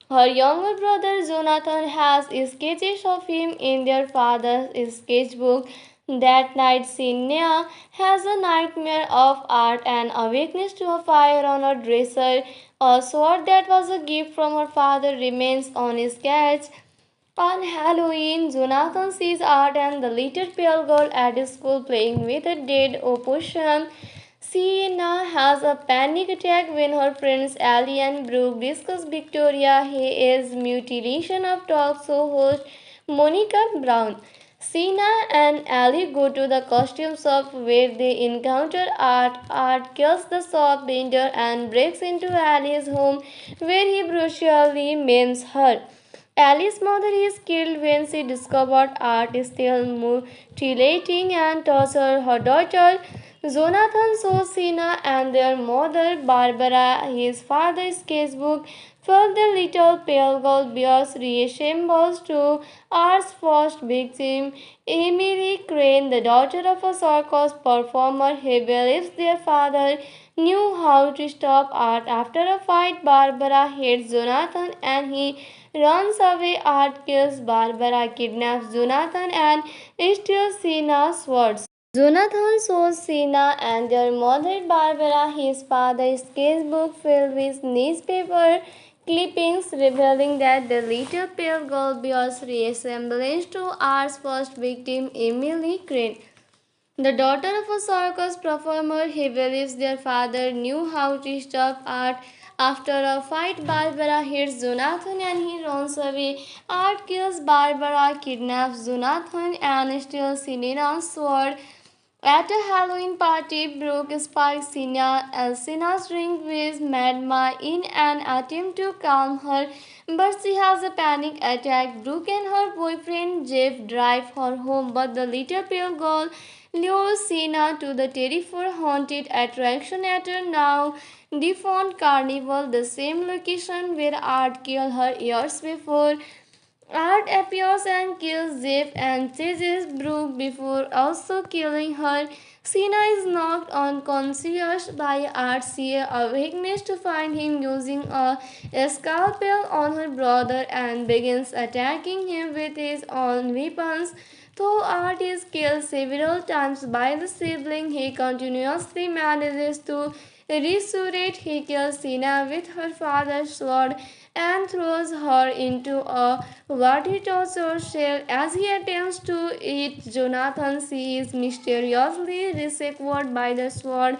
Her younger brother Jonathan has sketches of him in their father's sketchbook. That night, Sinya has a nightmare of Art and awakens to a fire on her dresser. A sword that was a gift from her father remains on his sketch. On Halloween, Jonathan sees Art and the little pale girl at school playing with a dead opossum. Sienna has a panic attack when her friends Ellie and Brooke discuss Victoria Hayes' mutilation of talk show host Monica Brown. Sienna and Ellie go to the costume shop where they encounter Art. Art kills the shop vendor and breaks into Ellie's home where he brutally maims her. Alice's mother is killed when she discovered Art is still mutilating and torturing her daughter. Jonathan shows Sina and their mother Barbara his father's sketchbook, while the little pale girl bears resembles to Art's first victim, Emily Crane, the daughter of a circus performer. He believes their father knew how to stop Art. After a fight, Barbara hates Jonathan and he runs away. Art kills Barbara, kidnaps Jonathan, and steals Sina's swords. Jonathan shows Sina and their mother Barbara his father's sketchbook filled with newspaper clippings revealing that the little pale girl bears resemblance to Art's first victim, Emily Crane. The daughter of a circus performer, he believes their father knew how to stop Art. After a fight, Barbara hits Jonathan and he runs away. Art kills Barbara, kidnaps Jonathan, and steals Sina's sword. At a Halloween party, Brooke spikes Sina's drink with Madma in an attempt to calm her, but she has a panic attack. Brooke and her boyfriend Jeff drive her home, but the little pale girl lures Sina to the terrifying haunted attraction at a now defunct carnival, the same location where Art killed her years before. Art appears and kills Jeff and chases Brooke before also killing her. Sina is knocked unconscious by Art. She awakens to find him using a scalpel on her brother and begins attacking him with his own weapons. Though Art is killed several times by the sibling, he continuously manages to resurrect. He kills Sina with her father's sword and throws her into a watery torture shell. As he attempts to eat Jonathan, she is mysteriously rescued by the sword.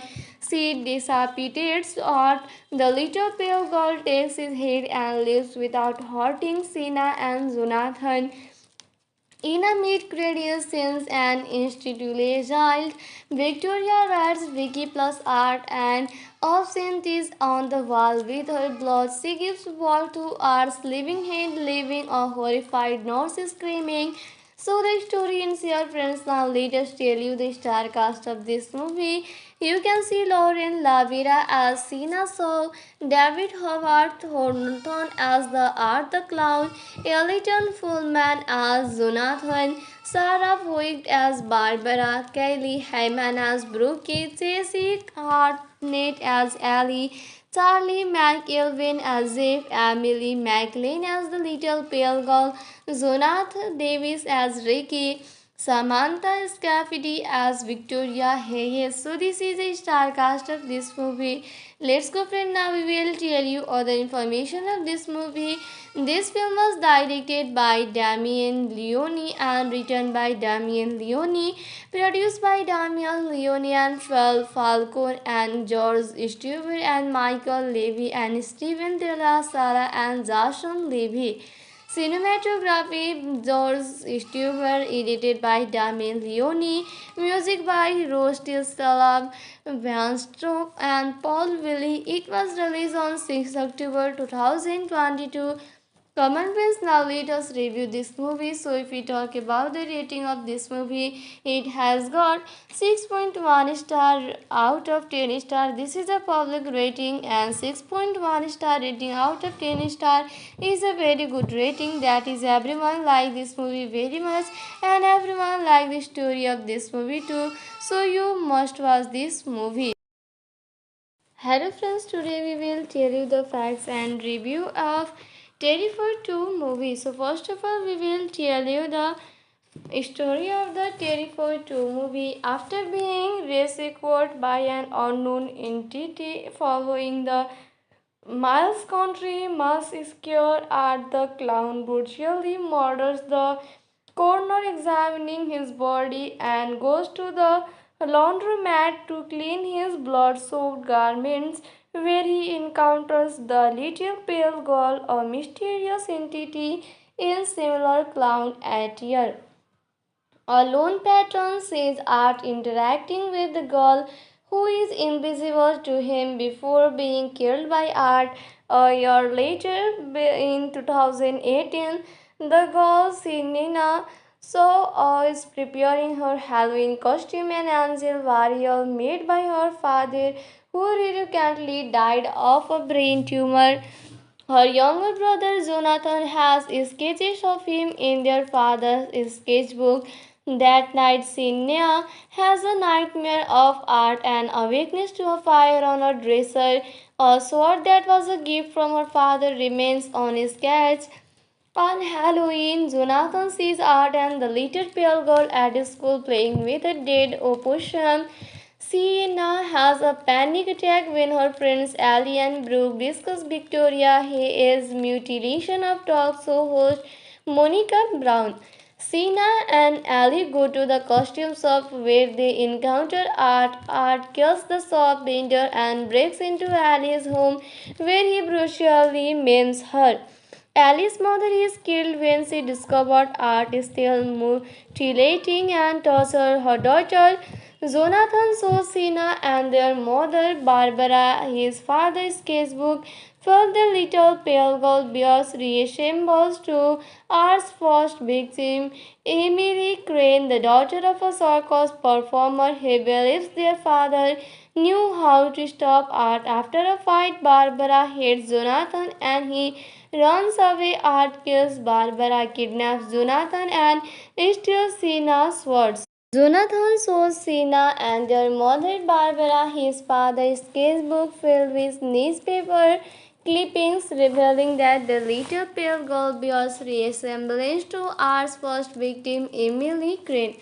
She decapitates Art. The little pale girl takes his head and leaves without hurting Sina and Jonathan. In a mid-credit scenes and institutionalized, Victoria writes Vicky plus Art and absent is on the wall with her blood. She gives birth to Art's living head, leaving a horrified nurse screaming. So the story ends here, friends. Now let us tell you the star cast of this movie. You can see Lauren Lavira as Sina Shaw, David Howard Thornton as the Art the Clown, Ellington Fullman as Jonathan, Sarah Voigt as Barbara, Kylie Hyman as Brooke, Jessie Hartnett as Ellie, Charlie McElvin as Jeff, Emily McLean as the Little Pale Girl, Jonathan Davis as Ricky, Samantha Scafidi as Victoria Hayes. So this is a star cast of this movie. Let's go, friend. Now we will tell you other information of this movie. This film was directed by Damien Leone and written by Damien Leone, produced by Damien Leone and Phil Falcone and George Stewart and Michael Levy and Steven Della Sara and Jason Levy. Cinematography George Stewart, edited by Damien Leone, music by Rusty Salam, Van Stroke and Paul Willie. It was released on 6 October 2022. Common friends, now let us review this movie. So if we talk about the rating of this movie, it has got 6.1 star out of 10 star. This is a public rating, and 6.1 star rating out of 10 star is a very good rating. That is, everyone like this movie very much and everyone like the story of this movie too. So you must watch this movie. Hello friends, today we will tell you the facts and review of Terrifier 2 movie. So first of all, we will tell you the story of the Terrifier 2 movie. After being rescued by an unknown entity following the Miles Country, Miles is scared at the clown brutally murders the coroner, examining his body, and goes to the laundromat to clean his blood-soaked garments, where he encounters the little pale girl, a mysterious entity in similar clown attire. A lone patron sees Art interacting with the girl, who is invisible to him before being killed by Art. A year later, in 2018, the girl Sinina is preparing her Halloween costume, an angel warrior made by her father, who recently died of a brain tumor. Her younger brother Jonathan has sketches of him in their father's sketchbook. That night, Sinya has a nightmare of Art and awakens to a fire on her dresser. A sword that was a gift from her father remains on his sketch. On Halloween, Jonathan sees Art and the little pale girl at school playing with a dead opossum. Sienna has a panic attack when her friends Ellie and Brooke discuss Victoria Hayes' mutilation of talk show host Monica Brown. Sienna and Ellie go to the costume shop where they encounter Art. Art kills the shop vendor and breaks into Ellie's home where he brutally maims her. Alice's mother is killed when she discovered Art is still mutilating and torturing her daughter. Jonathan shows Sina and their mother Barbara his father's sketchbook for the little pale girl bears resembles to Art's first victim, Emily Crane, the daughter of a circus performer. He believes their father knew how to stop Art. After a fight, Barbara hates Jonathan and he runs away. Art kills Barbara, kidnaps Jonathan, and steals Sina's swords. Jonathan shows Sina and their mother Barbara his father's sketchbook filled with newspaper clippings revealing that the little pale girl bears resemblance to Art's first victim, Emily Crane.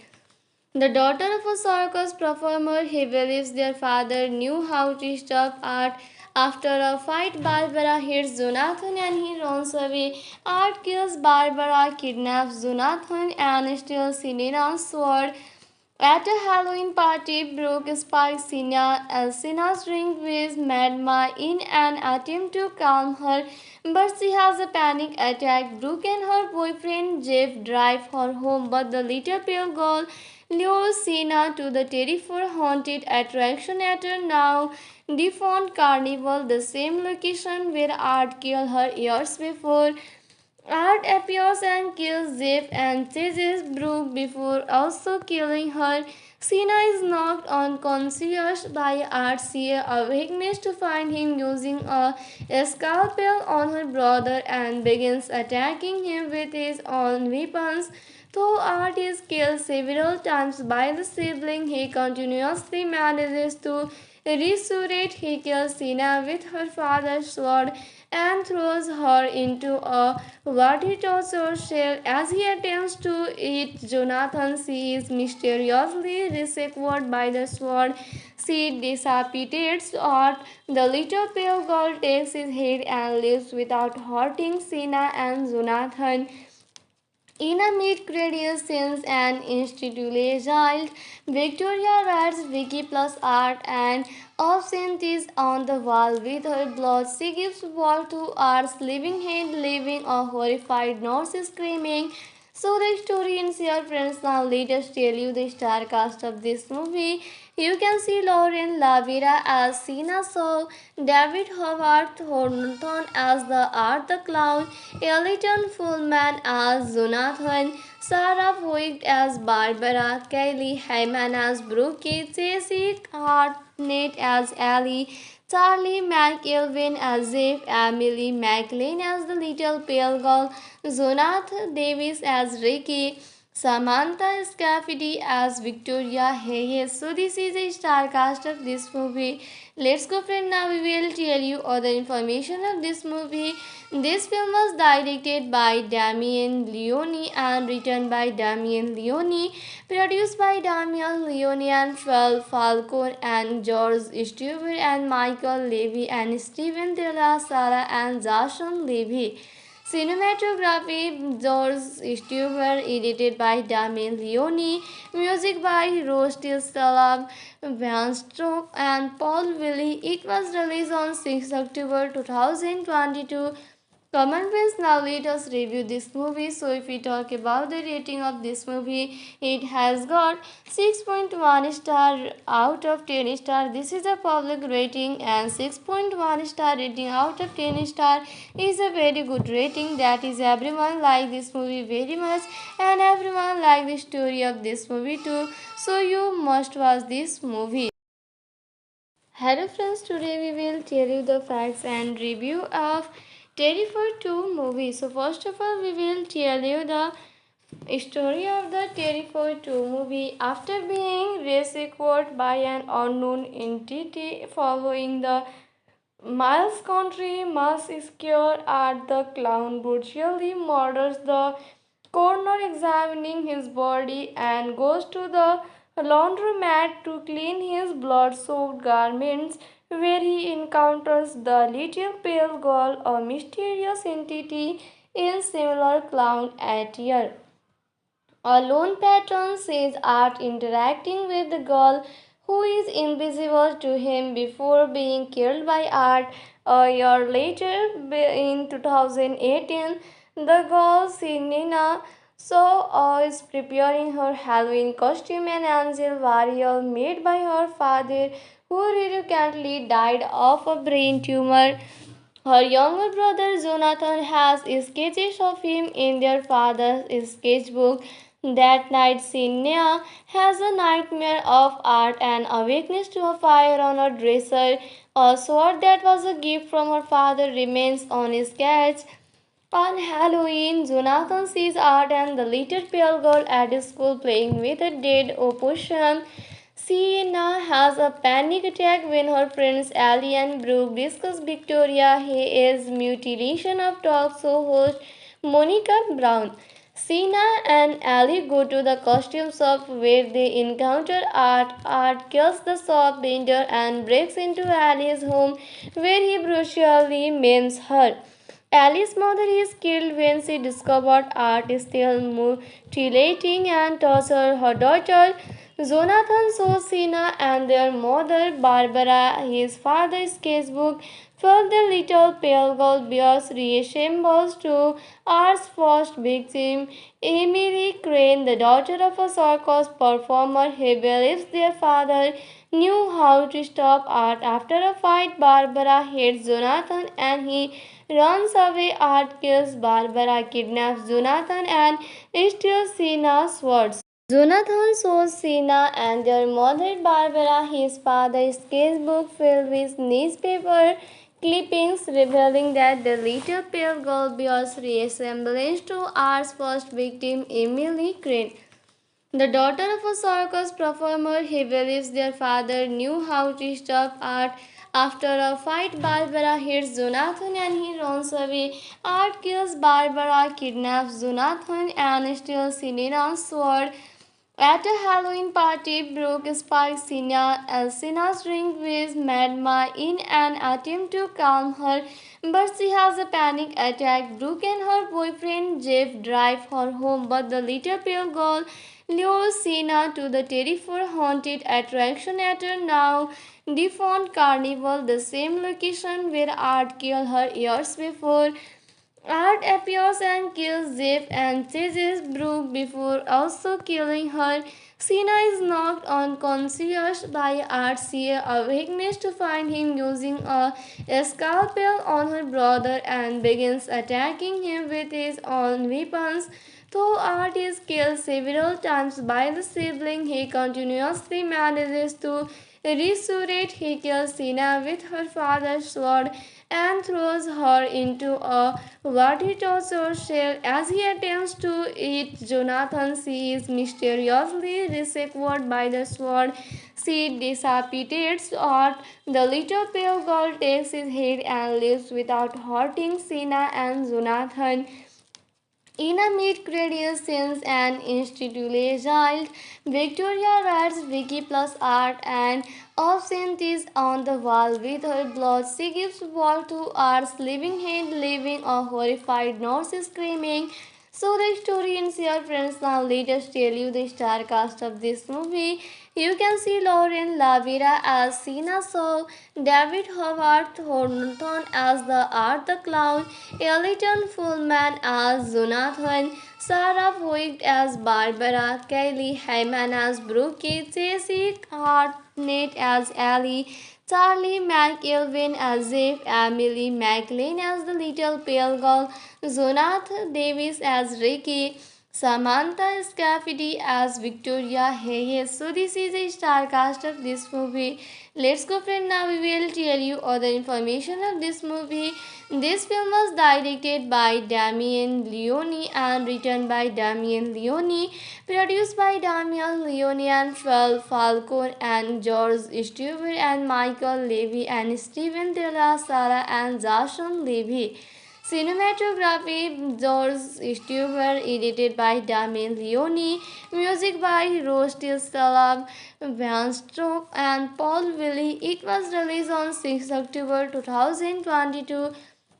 The daughter of a circus performer, he believes their father knew how to stop Art. After a fight, Barbara hits Jonathan and he runs away. Art kills Barbara, kidnaps Jonathan, and steals Sina's sword. At a Halloween party, Brooke spikes Sina's drink with Madma in an attempt to calm her, but she has a panic attack. Brooke and her boyfriend Jeff drive her home, but the little pale girl lures Sina to the terrifying haunted attraction at a now defunct carnival, the same location where Art killed her years before. Art appears and kills Jeff and chases Brooke before also killing her. Sina is knocked unconscious by Art. She awakens to find him using a scalpel on her brother and begins attacking him with his own weapons. Though Art is killed several times by the sibling, he continuously manages to resurrect. He kills Sina with her father's sword and throws her into a water torture shell. As he attempts to eat Jonathan, she is mysteriously rescued by the sword. She decapitates Art. The little pale girl takes his head and leaves without hurting Sina and Jonathan. In a mid-credit scenes and institutionalized, Victoria writes Vicky plus Art and absinthe is on the wall with her blood. She gives birth to Art's living head, leaving a horrified nurse screaming. So the story ends here, friends. Now let us tell you the star cast of this movie. You can see Lauren Lavira as Sina Shaw, David Howard Thornton as the Art the Clown, Ellington Fullman as Jonathan, Sarah Voigt as Barbara, Kylie Hyman as Brooke, Jessie Hartnett as Ellie, Charlie McElvin as Jeff, Emily McLean as the Little Pale Girl, Jonathan Davis as Ricky, Samantha Scafidi as Victoria Hayes. So this is a star cast of this movie. Let's go, friend. Now we will tell you other information of this movie. This film was directed by Damien Leone and written by Damien Leone, produced by Damien Leone and Phil Falcone and George Stewart and Michael Levy and Steven Della Sara and Jason Levy. Cinematography George Stewart, edited by Damien Leone, music by Rusty Salam, Van Stroke and Paul Willie. It was released on 6 October 2022. Common friends, now let us review this movie. So if we talk about the rating of this movie, it has got 6.1 star out of 10 star. This is a public rating, and 6.1 star rating out of 10 star is a very good rating. That is, everyone like this movie very much and everyone like the story of this movie too. So you must watch this movie. Hello friends, today we will tell you the facts and review of Terrifier 2 movie. So first of all, we will tell you the story of the Terrifier 2 movie. After being rescued by an unknown entity following the Miles' country must scare at the clown brutally murders the coroner, examining his body, and goes to the laundromat to clean his blood-soaked garments, where he encounters the little pale girl, a mysterious entity in similar clown attire. A lone patron sees Art interacting with the girl who is invisible to him before being killed by Art. A year later, in 2018, the girl Sinina is preparing her Halloween costume, an angel warrior made by her father, who recently died of a brain tumor. Her younger brother Jonathan has sketches of him in their father's sketchbook. That night, Sinya has a nightmare of Art and awakens to a fire on her dresser. A sword that was a gift from her father remains on his sketch. On Halloween, Jonathan sees Art and the little pale girl at school playing with a dead opossum. Sienna has a panic attack when her friends Ellie and Brooke discuss Victoria Hayes' mutilation of talk show host Monica Brown. Sienna and Ellie go to the costume shop where they encounter Art. Art kills the shop vendor and breaks into Ellie's home where he brutally maims her. Alice's mother is killed when she discovered Art is still mutilating and torturing her daughter. Jonathan shows Sina and their mother Barbara his father's sketchbook, while the little pale girl bears resembles to Art's first victim, Emily Crane, the daughter of a circus performer. He believes their father knew how to stop Art. After a fight, Barbara hates Jonathan and he runs away. Art kills Barbara, kidnaps Jonathan, and steals Sina's swords. Jonathan shows Sina and their mother Barbara his father's sketchbook filled with newspaper clippings revealing that the little pale girl bears resemblance to Art's first victim, Emily Crane. The daughter of a circus performer, he believes their father knew how to stop Art. After a fight, Barbara hits Jonathan and he runs away. Art kills Barbara, kidnaps Jonathan, and steals Sinena's sword. At a Halloween party, Brooke spikes Sina's drink with Madma in an attempt to calm her, but she has a panic attack. Brooke and her boyfriend Jeff drive her home, but the little pale girl lures Sina to the terrifying haunted attraction at a now defunct carnival, the same location where Art killed her years before. Art appears and kills Jeff and chases Brooke before also killing her. Sina is knocked unconscious by Art. She awakens to find him using a scalpel on her brother and begins attacking him with his own weapons. Though Art is killed several times by the sibling, he continuously manages to resurrect. He kills Sina with her father's sword and throws her into a water torture cell. As he attempts to eat Jonathan, she is mysteriously rescued by the sword. She decapitates Art. The little pale girl takes his head and leaves without hurting Sina and Jonathan. In a mid-credit scenes and institutionalized, Victoria writes Vicky plus Art and absent is on the wall with her blood. She gives birth to Art's living head, leaving a horrified nurse screaming. So the story ends here, friends. Now let us tell you the star cast of this movie. You can see Lauren Lavira as Sina Shaw, David Howard Thornton as the Art the Clown, Elton Fullman as Jonathan, Sarah Voigt as Barbara, Kylie Hyman as Brookie, Jesse Hartnett as Ellie, Charlie McElvin as Jeff, Emily McLean as the Little Pale Girl, Jonathan Davis as Ricky, Samantha Scafidi as Victoria Hayes. So this is a star cast of this movie. Let's go friend, now we will tell you other information of this movie. This film was directed by Damien Leone and written by Damien Leone, produced by Damien Leone and Phil Falcone and George Stewart and Michael Levy and Steven Della Sara and Jason Levy. Cinematography George Stewart, edited by Damien Leone, music by Rusty Salab, Van Stroke and Paul Willie. It was released on 6 October 2022.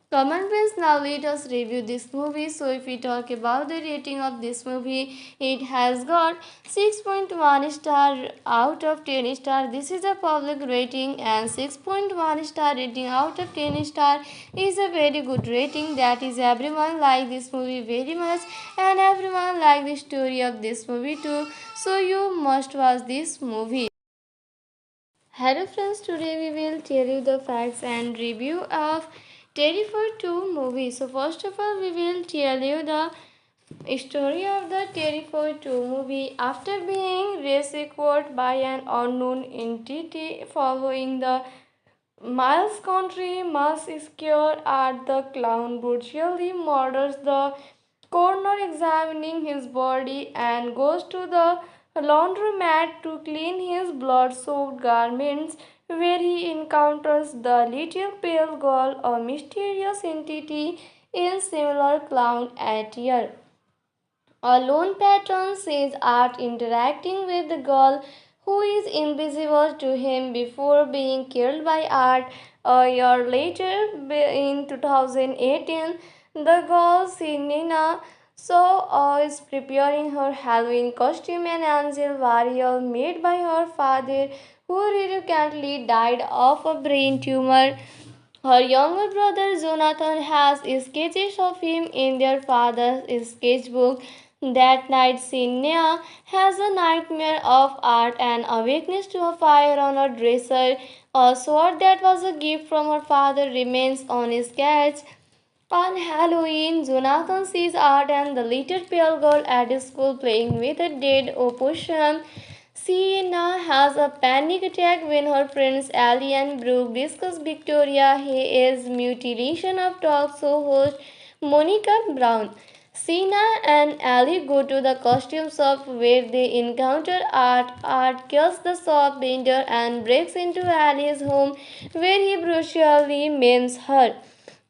Common friends, now let us review this movie. So if we talk about the rating of this movie, it has got 6.1 star out of 10 star. This is a public rating, and 6.1 star rating out of 10 star is a very good rating. That is, everyone like this movie very much and everyone like the story of this movie too. So you must watch this movie. Hello friends, today we will tell you the facts and review of Terrifier 2 movie. So first of all, we will tell you the story of the Terrifier 2 movie. After being rescued by an unknown entity following the Miles Country mass scare at the clown brutally murders the coroner, examining his body, and goes to the laundromat to clean his blood-soaked garments, where he encounters the little pale girl, a mysterious entity in similar clown attire. A lone patron sees Art interacting with the girl who is invisible to him before being killed by Art. A year later, in 2018, the girl Sinina is preparing her Halloween costume, an angel warrior made by her father, who recently died of a brain tumor. Her younger brother Jonathan has sketches of him in their father's sketchbook. That night, Sinya has a nightmare of Art and awakens to a fire on her dresser. A sword that was a gift from her father remains on his sketch. On Halloween, Jonathan sees Art and the little pale girl at school playing with a dead opossum. Sienna has a panic attack when her friends Ellie and Brooke discuss Victoria Hayes' mutilation of talk show host Monica Brown. Sienna and Ellie go to the costume shop where they encounter Art. Art kills the shop vendor and breaks into Ellie's home where he brutally maims her.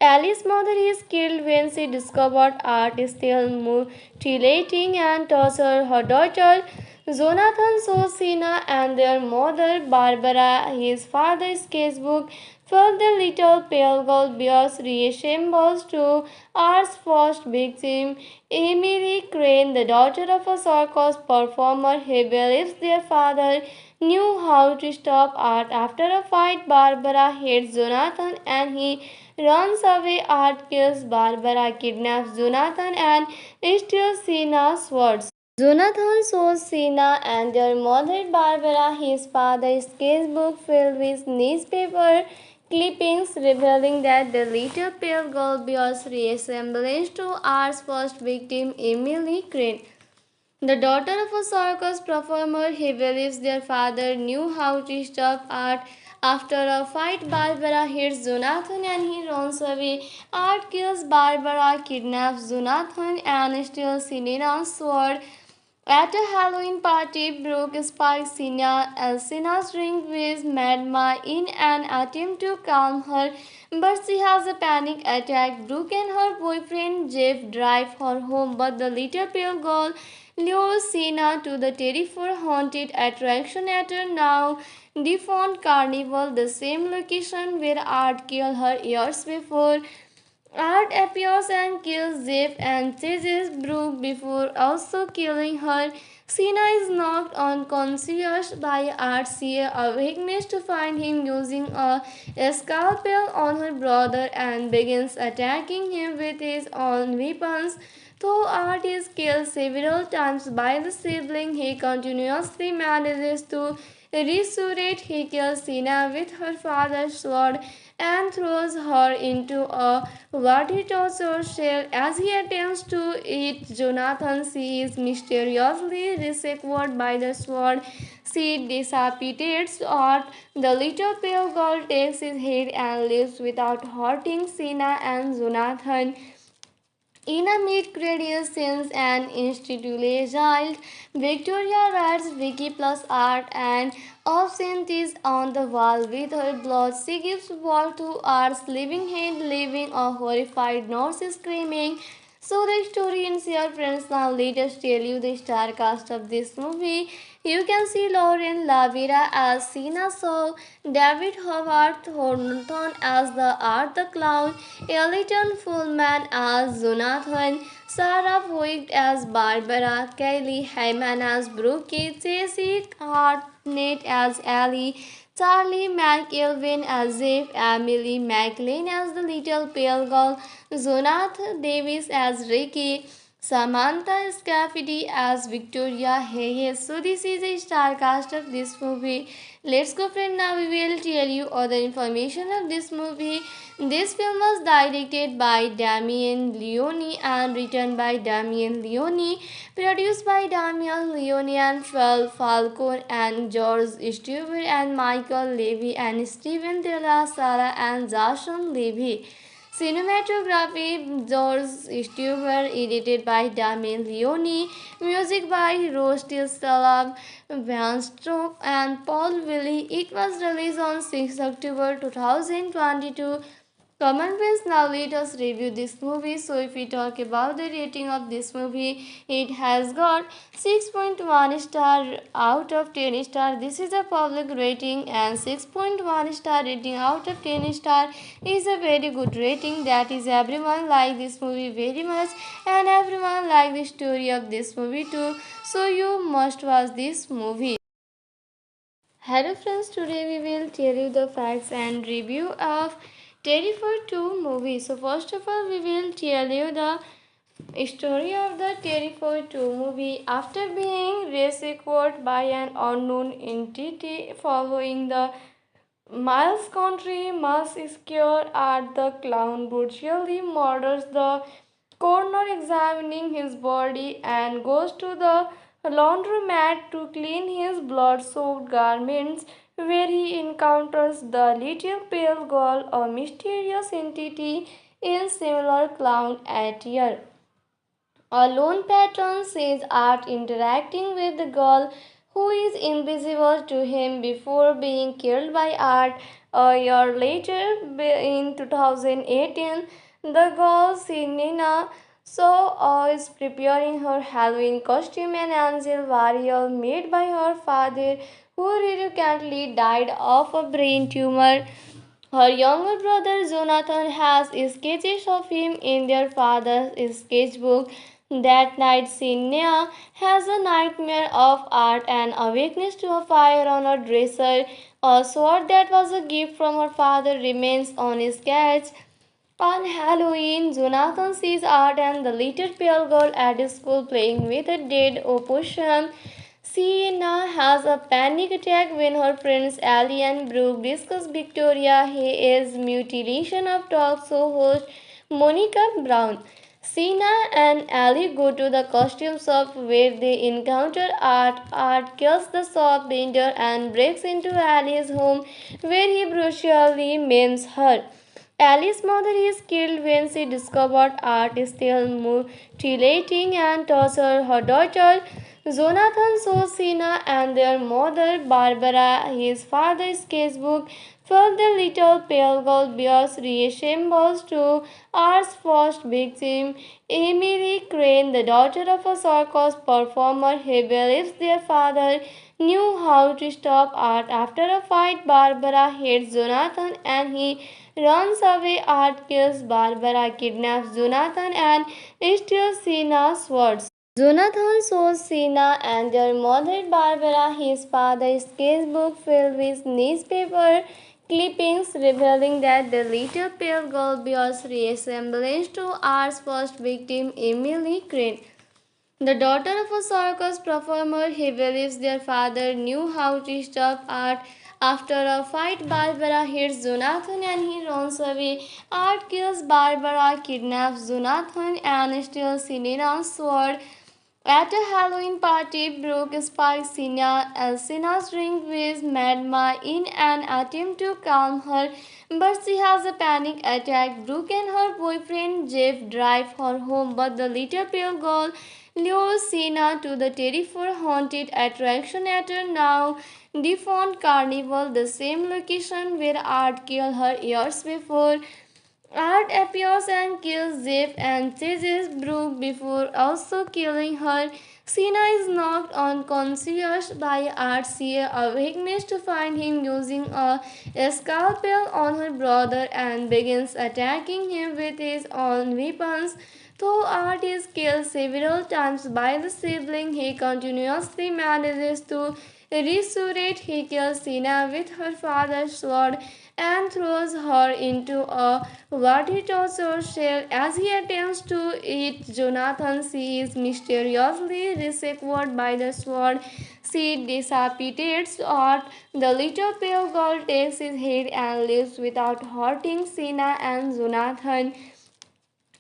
Alice's mother is killed when she discovered Art is still mutilating and torturing her daughter. Jonathan shows Sina and their mother Barbara his father's sketchbook, where the little pale girl bears resembles to Art's first victim, Emily Crane, the daughter of a circus performer. He believes their father knew how to stop Art. After a fight, Barbara hates Jonathan and he runs away. Art kills Barbara, kidnaps Jonathan, and steals Sina's swords. Jonathan shows Sina and their mother Barbara his father's sketchbook filled with newspaper clippings revealing that the little pale girl bears resemblance to Art's first victim, Emily Crane. The daughter of a circus performer, he believes their father knew how to stop Art. After a fight, Barbara hits Jonathan and he runs away. Art kills Barbara, kidnaps Jonathan, and steals Sina's sword. At a Halloween party, Brooke spikes Sina's drink with Madma in an attempt to calm her, but she has a panic attack. Brooke and her boyfriend Jeff drive her home, but the little pale girl lures Sina to the terrifying haunted attraction at a now defunct carnival, the same location where Art killed her years before. Art appears and kills Jeff and chases Brooke before also killing her. Sina is knocked unconscious by Art. She awakens to find him using a scalpel on her brother and begins attacking him with his own weapons. Though Art is killed several times by the sibling, he continuously manages to resurrect, he kills Sina with her father's sword and throws her into a watery torture shell. As he attempts to eat Jonathan, she is mysteriously rescued by the sword. She decapitates Art. The little pale girl takes his head and leaves without hurting Sina and Jonathan. In a mid-credit scenes and institutionalized, Victoria writes Vicky plus Art and absent is on the wall with her blood. She gives birth to Art's living head, leaving a horrified nurse screaming. So the story ends here, friends. Now let us tell you the star cast of this movie. You can see Lauren Lavira as Sina Shaw, David Howard Thornton as the Art the Clown, Ellington Fullman as Jonathan, Sarah Voigt as Barbara, Kelly Hyman as Brookie, Jessie Hartnett as Ellie, Charlie McElvin as Jeff, Emily McLean as the little pale girl, Jonathan Davis as Ricky, Samantha Scafidi as Victoria Hayes. So this is a star cast of this movie. Let's go, friend. Now we will tell you other information of this movie. This film was directed by Damien Leone and written by Damien Leone, produced by Damien Leone and Phil Falcone and George Stewart and Michael Levy and Steven De La Sara and Jason Levy. Cinematography George Stewart, edited by Damien Leone, music by Rusty Salab, Van Stroke and Paul Willie. It was released on 6 October 2022. Common friends, now let us review this movie. So if we talk about the rating of this movie, it has got 6.1 star out of 10 star. This is a public rating, and 6.1 star rating out of 10 star is a very good rating. That is, everyone like this movie very much and everyone like the story of this movie too. So you must watch this movie. Hello friends, today we will tell you the facts and review of Terrifier 2 movie. So first of all, we will tell you the story of the Terrifier 2 movie. After being rescued by an unknown entity following the Miles Country massacre at the clown brutally murders the coroner, examining his body, and goes to the laundromat to clean his blood-soaked garments, where he encounters the little pale girl, a mysterious entity in similar clown attire. A lone patron sees Art interacting with the girl who is invisible to him before being killed by Art. A year later, in 2018, the girl Sinina is preparing her Halloween costume, an angel warrior made by her father, who recently died of a brain tumor. Her younger brother Jonathan has sketches of him in their father's sketchbook. That night, Sinya has a nightmare of Art and awakens to a fire on her dresser. A sword that was a gift from her father remains on his sketch. On Halloween, Jonathan sees Art and the little pale girl at school playing with a dead opossum. Sienna has a panic attack when her friends Ellie and Brooke discuss Victoria Hayes' mutilation of talk show host Monica Brown. Sienna and Ellie go to the costume shop where they encounter Art. Art kills the shop vendor and breaks into Ellie's home where he brutally maims her. Alice's mother is killed when she discovered Art is still mutilating and torturing her daughter. Jonathan shows Sina and their mother Barbara his father's sketchbook, while the little pale girl bears resembles to Art's first victim, Emily Crane, the daughter of a circus performer. He believes their father knew how to stop Art. After a fight, Barbara hates Jonathan and he runs away. Art kills Barbara, kidnaps Jonathan, and steals Sina's swords. Jonathan shows Sina and their mother Barbara his father's sketchbook filled with newspaper clippings, revealing that the little pale girl bears resemblance to Art's first victim, Emily Crane. The daughter of a circus performer, he believes their father knew how to stop Art. After a fight, Barbara hits Jonathan and he runs away. Art kills Barbara, kidnaps Jonathan, and steals Sinena's sword. At a Halloween party, Brooke spikes Sina's drink with Madma in an attempt to calm her, but she has a panic attack. Brooke and her boyfriend Jeff drive her home, but the little pale girl lures Sina to the terrifying haunted attraction at a now defunct carnival, the same location where Art killed her years before. Art appears and kills Zip and chases Brooke before also killing her. Sina is knocked unconscious by Art. She awakens to find him using a scalpel on her brother and begins attacking him with his own weapons. Though Art is killed several times by the sibling, he continuously manages to resurrect. He kills Sina with her father's sword and throws her into a watery torture shell. As he attempts to eat Jonathan, she is mysteriously rescued by the sword. She decapitates Art. The little pale girl takes his head and leaves without hurting Sina and Jonathan.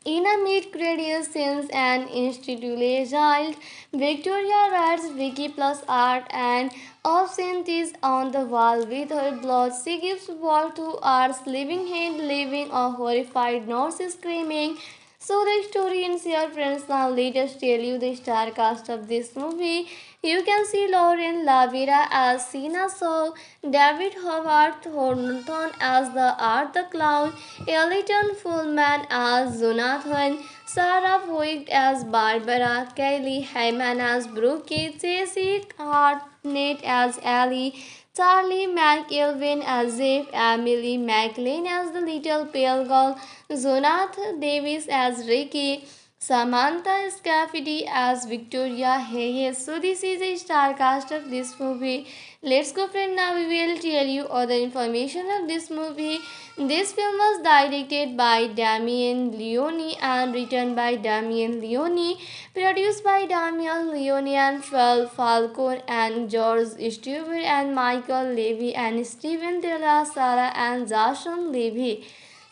In a mid-credits scenes and institutionalized, Victoria writes Vicky plus Art and absent is on the wall with her blood. She gives birth to Art's living head, leaving a horrified nurse screaming. So the story ends here, friends. Now let us tell you the star cast of this movie. You can see Lauren Lavira as Sina Shaw, David Howard Thornton as the Art the Clown, Ellington Fullman as Jonathan, Sarah Voigt as Barbara, Kylie Hyman as Brooke, Jessie Hartnett as Ellie, Charlie McElvin as Jeff, Emily McLean as the Little Pale Girl, Jonathan Davis as Ricky, Samantha Scafidi as Victoria Hayes. So this is a star cast of this movie. Let's go, friend. Now we will tell you other information of this movie. This film was directed by Damien Leone and written by Damien Leone, produced by Damien Leone and Phil Falcone and George Stewart and Michael Levy and Steven De La Sara and Jason Levy.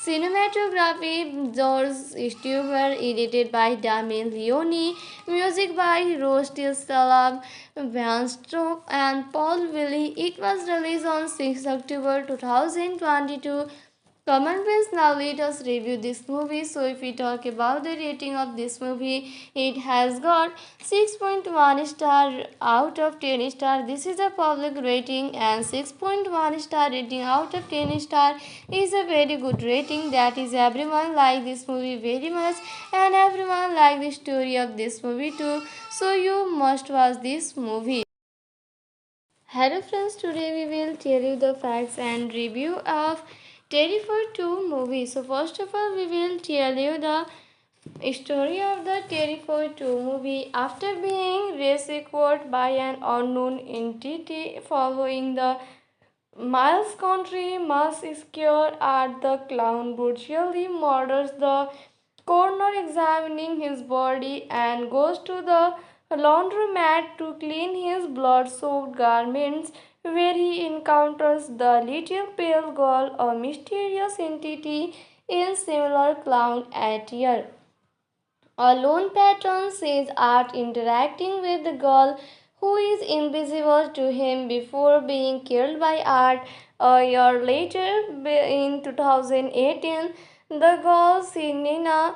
Cinematography George Stewart, edited by Damien Leone, music by Rusty Salab, Van Stroke and Paul Willie. It was released on 6 October 2022. Common friends, now let us review this movie. So if we talk about the rating of this movie, it has got 6.1 star out of 10 star. This is a public rating, and 6.1 star rating out of 10 star is a very good rating. That is, everyone like this movie very much and everyone like the story of this movie too. So you must watch this movie. Hello friends, today we will tell you the facts and review of Terrifier 2 movie. So first of all, we will tell you the story of the Terrifier 2 movie. After being rescued by an unknown entity following the Miles Country massacre at the clown brutally murders the coroner, examining his body, and goes to the laundromat to clean his blood-soaked garments, where he encounters the little pale girl, a mysterious entity in similar clown attire. A lone patron sees Art interacting with the girl, who is invisible to him, before being killed by Art. A year later, in 2018, the girl Sinina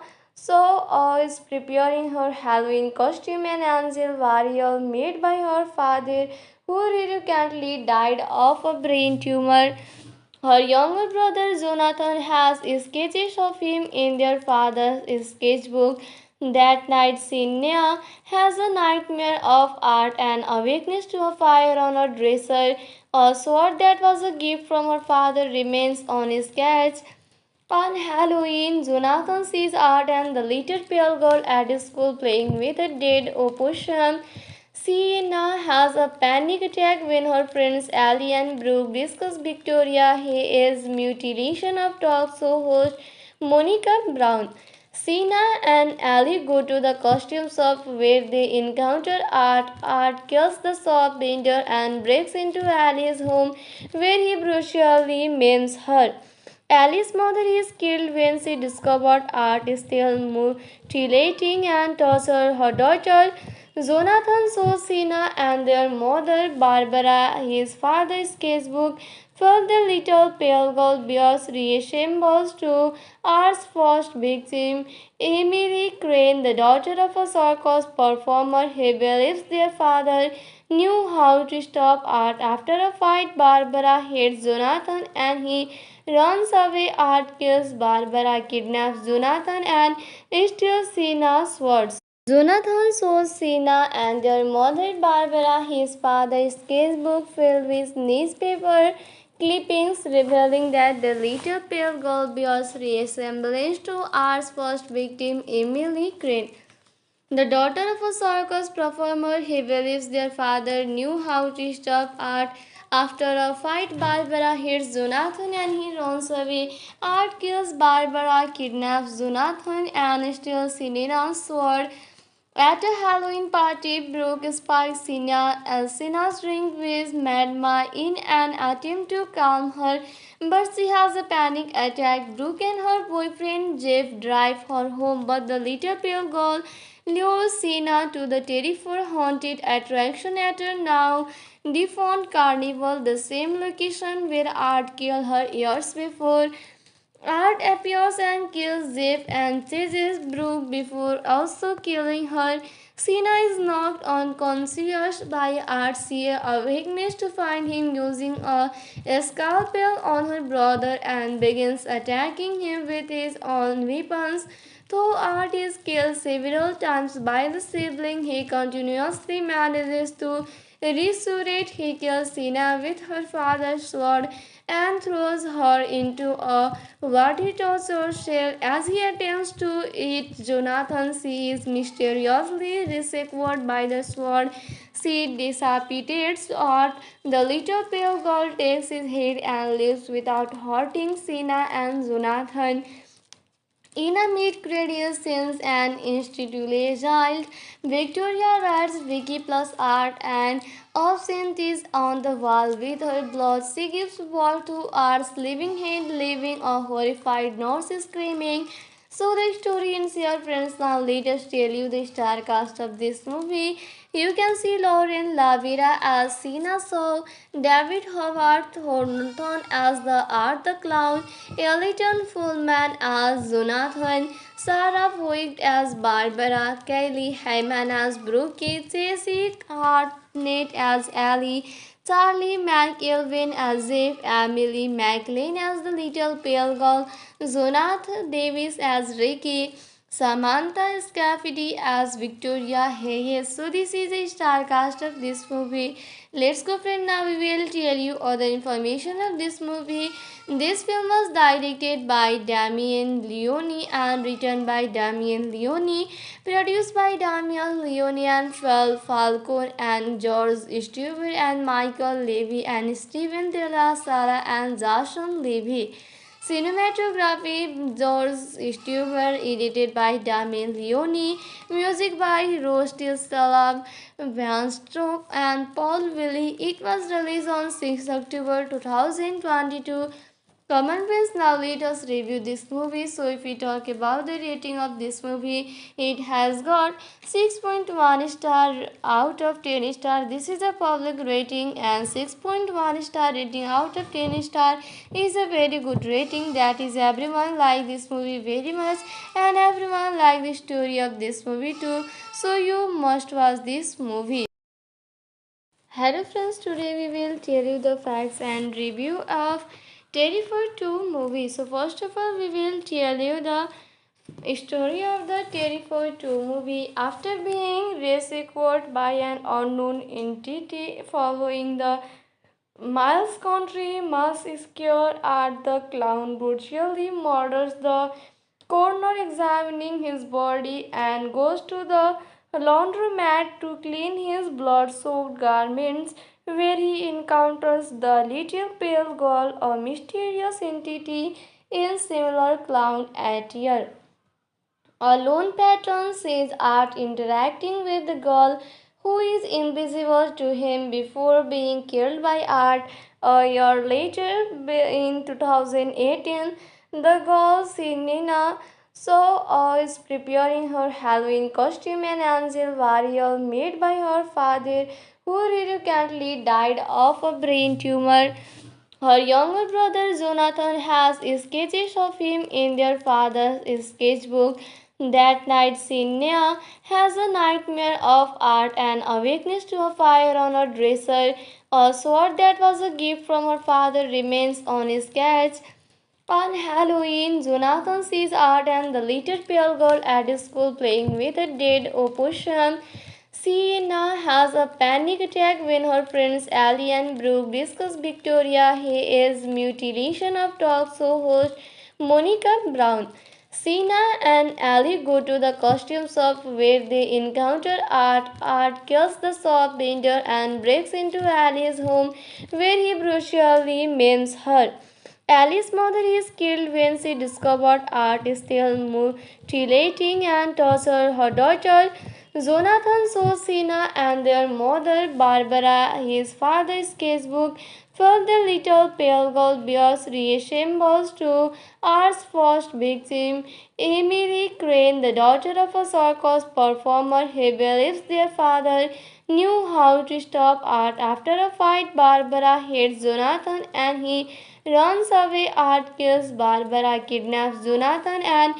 is preparing her Halloween costume, an angel varial made by her father, who recently died of a brain tumor. Her younger brother Jonathan has sketches of him in their father's sketchbook. That night, Sinya has a nightmare of Art and awakens to a fire on her dresser. A sword that was a gift from her father remains on his couch. On Halloween, Jonathan sees Art and the little pale girl at school playing with a dead opossum. Sienna has a panic attack when her friends Ellie and Brooke discuss Victoria Hayes' mutilation of talk show host Monica Brown. Sina and Ali go to the costume shop where they encounter Art. Art kills the shop painter and breaks into Ali's home where he brutally maims her. Ali's mother is killed when she discovered Art is still mutilating and torturing her daughter. Jonathan shows Sina and their mother Barbara his father's sketchbook. While the little pale girl bears resembles to Art's first victim, Emily Crane, the daughter of a circus performer. He believes their father knew how to stop Art. After a fight, Barbara hates Jonathan and he runs away. Art kills Barbara, kidnaps Jonathan, and steals Sina's swords. Jonathan shows Sina and their mother Barbara his father's sketchbook filled with newspaper clippings revealing that the little pale girl bears resemblance to Art's first victim, Emily Crane. The daughter of a circus performer, he believes their father knew how to stop Art. After a fight, Barbara hits Jonathan and he runs away. Art kills Barbara, kidnaps Jonathan, and steals Sina's sword. At a Halloween party, Brooke spikes Sina's drink with Madma in an attempt to calm her, but she has a panic attack. Brooke and her boyfriend Jeff drive her home, but the little pale girl lures Sina to the terrifying haunted attraction at a now defunct carnival, the same location where Art killed her years before. Art appears and kills Jeff and chases Brooke before also killing her. Sina is knocked unconscious by Art. She awakens to find him using a scalpel on her brother and begins attacking him with his own weapons. Though Art is killed several times by the sibling, he continuously manages to resurrect. He kills Sina with her father's sword and throws her into a water torture shell. As he attempts to eat Jonathan, she is mysteriously rescued by the sword. She decapitates Art. The little pale girl takes his head and leaves without hurting Sina and Jonathan. In a mid-credit scenes and institutionalized, Victoria writes Vicky plus Art and absent is on the wall with her blood. She gives birth to Art's living head, leaving a horrified nurse screaming. So the story ends here, friends. Now let us tell you the star cast of this movie. You can see Lauren Lavira as Sina Shaw, David Howard Thornton as the Art the Clown, Ellington Fullman as Jonathan, Sarah Voigt as Barbara, Kylie Hyman as Brooke, Jesse Hartnett as Ellie, Charlie McElvin as Jeff, Emily McLean as the Little Pale Girl, Jonathan Davis as Ricky, Samantha Scafidi as Victoria Hayes. So this is a star cast of this movie. Let's go, friend. Now we will tell you other information of this movie. This film was directed by Damien Leone and written by Damien Leone, produced by Damien Leone and Phil Falcone and George Stewart and Michael Levy and Steven De La Sala and Jason Levy. Cinematography George Stewart, edited by Damien Leone, music by Rusty Salam, Van Stroke and Paul Willie. It was released on 6 October 2022. Common friends, now let us review this movie. So if we talk about the rating of this movie, it has got 6.1 star out of 10 star. This is a public rating, and 6.1 star rating out of 10 star is a very good rating. That is, everyone like this movie very much and everyone like the story of this movie too. So you must watch this movie. Hello friends, today we will tell you the facts and review of Terrifier 2 movie. So first of all, we will tell you the story of the Terrifier 2 movie. After being rescued by an unknown entity following the Miles Country, Miles scared at the clown brutally murders the coroner, examining his body, and goes to the laundromat to clean his blood-soaked garments, where he encounters the little pale girl, a mysterious entity in similar clown attire. A lone patron sees Art interacting with the girl who is invisible to him before being killed by Art. A year later, in 2018, the girl Sinina is preparing her Halloween costume, an angel warrior made by her father, who recently died of a brain tumor. Her younger brother Jonathan has sketches of him in their father's sketchbook. That night, Sinya has a nightmare of Art and awakens to a fire on her dresser. A sword that was a gift from her father remains on his sketch. On Halloween, Jonathan sees Art and the little pale girl at school playing with a dead opossum. Sienna has a panic attack when her friends Ellie and Brooke discuss Victoria Hayes' mutilation of talk show host Monica Brown. Sienna and Ellie go to the costume shop where they encounter Art. Art kills the shop vendor and breaks into Ellie's home where he brutally maims her. Alice's mother is killed when she discovered Art is still mutilating and torturing her daughter. Jonathan shows Sina and their mother Barbara his father's sketchbook where the little pale girl bears resembles to Art's first victim, Emily Crane, the daughter of a circus performer. He believes their father knew how to stop Art. After a fight, Barbara hates Jonathan and he runs away. Art kills Barbara, kidnaps Jonathan, and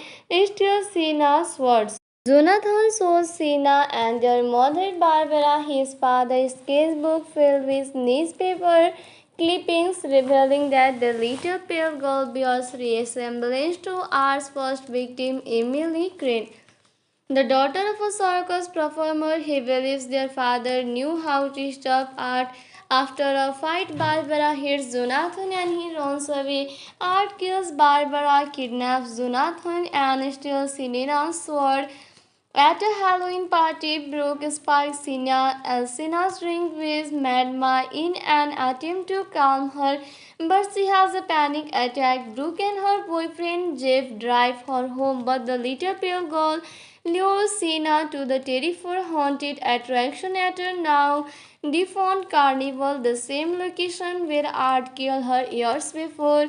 steals Sina's swords. Jonathan shows Sina and their mother Barbara his father's sketchbook filled with newspaper clippings revealing that the little pale girl bears resemblance to Art's first victim, Emily Crane. The daughter of a circus performer, he believes their father knew how to stop Art. After a fight, Barbara hits Jonathan and he runs away. Art kills Barbara, kidnaps Jonathan, and steals Sina's sword. At a Halloween party, Brooke spikes Sina's drink with Madma in an attempt to calm her, but she has a panic attack. Brooke and her boyfriend Jeff drive her home, but the little pale girl lures Sina to the terrified haunted attraction at a now defunct carnival, the same location where Art killed her years before.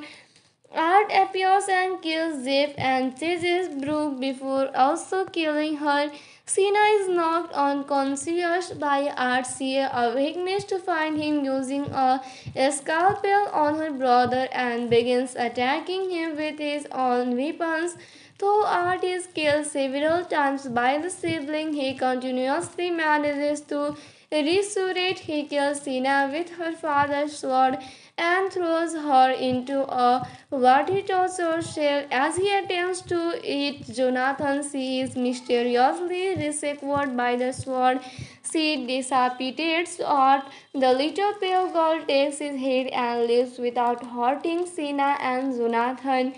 Art appears and kills Jeff and chases Brooke before also killing her. Sina is knocked unconscious by Art. She awakens to find him using a scalpel on her brother and begins attacking him with his own weapons. Though Art is killed several times by the sibling, he continuously manages to resurrect. He kills Sina with her father's sword and throws her into a water torture cell. As he attempts to eat Jonathan, she is mysteriously rescued by the sword. She decapitates Art. The little pale girl takes his head and leaves without hurting Sina and Jonathan.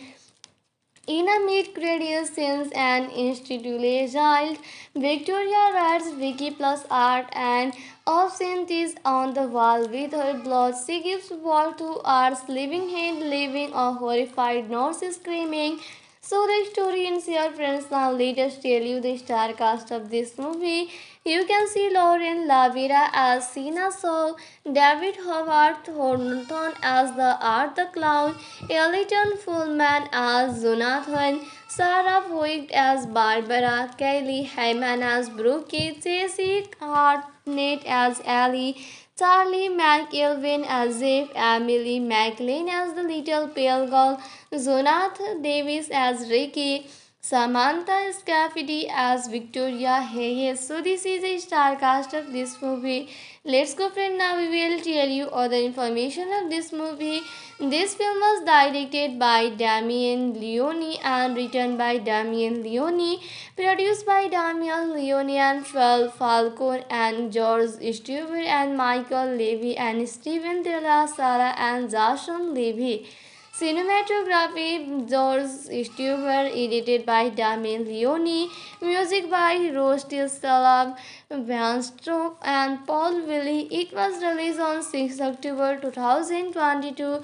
In a mid-credit scenes and institutionalized, Victoria writes Vicky plus Art and absent is on the wall with her blood. She gives birth to Art's living head, leaving a horrified nurse screaming. So the story ends here, friends. Now let us tell you the star cast of this movie. You can see Lauren Lavira as Sina Shaw, David Howard Thornton as the Art the Clown, Ellington Fullman as Jonathan, Sarah Voigt as Barbara, Kelly Hyman as Brooke, Jesse Hartnett as Ellie, Charlie McElvin as Jeff, Emily McLean as the Little Pale Girl, Jonathan Davis as Ricky, Samantha Scafidi as Victoria Hayes. So this is a star cast of this movie. Let's go, friend. Now we will tell you other information of this movie. This film was directed by Damien Leone and written by Damien Leone, produced by Damien Leone and Phil Falcone and George Stewart and Michael Levy and Steven De La Sala and Jason Levy. Cinematography George Stewart, edited by Damien Leone, music by Rusty Salab, Van Stroke and Paul Willie. It was released on 6 October 2022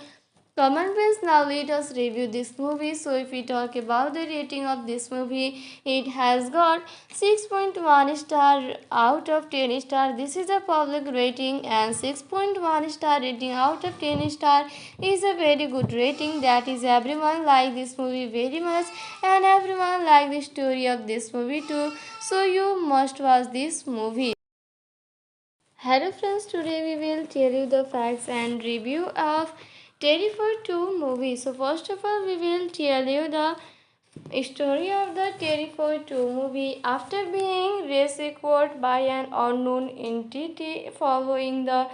Common friends, now let us review this movie. So, if we talk about the rating of this movie, it has got 6.1 star out of 10 star. This is a public rating, and 6.1 star rating out of 10 star is a very good rating. That is, everyone like this movie very much, and everyone like the story of this movie too. So, you must watch this movie. Hello friends, today we will tell you the facts and review of Terrifier 2 movie. So first of all, we will tell you the story of the Terrifier 2 movie. After being rescued by an unknown entity following the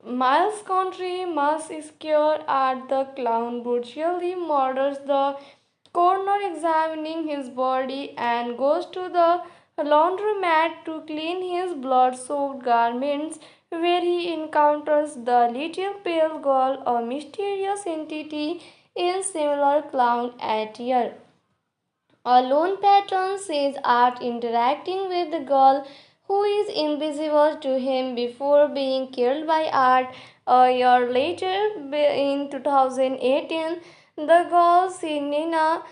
Miles Country, Miles is scared at the clown brutally murders the coroner, examining his body, and goes to the laundromat to clean his blood-soaked garments, where he encounters the little pale girl, a mysterious entity in similar clown attire. A lone patron sees Art interacting with the girl who is invisible to him before being killed by Art. A year later, in 2018, the girl Sinina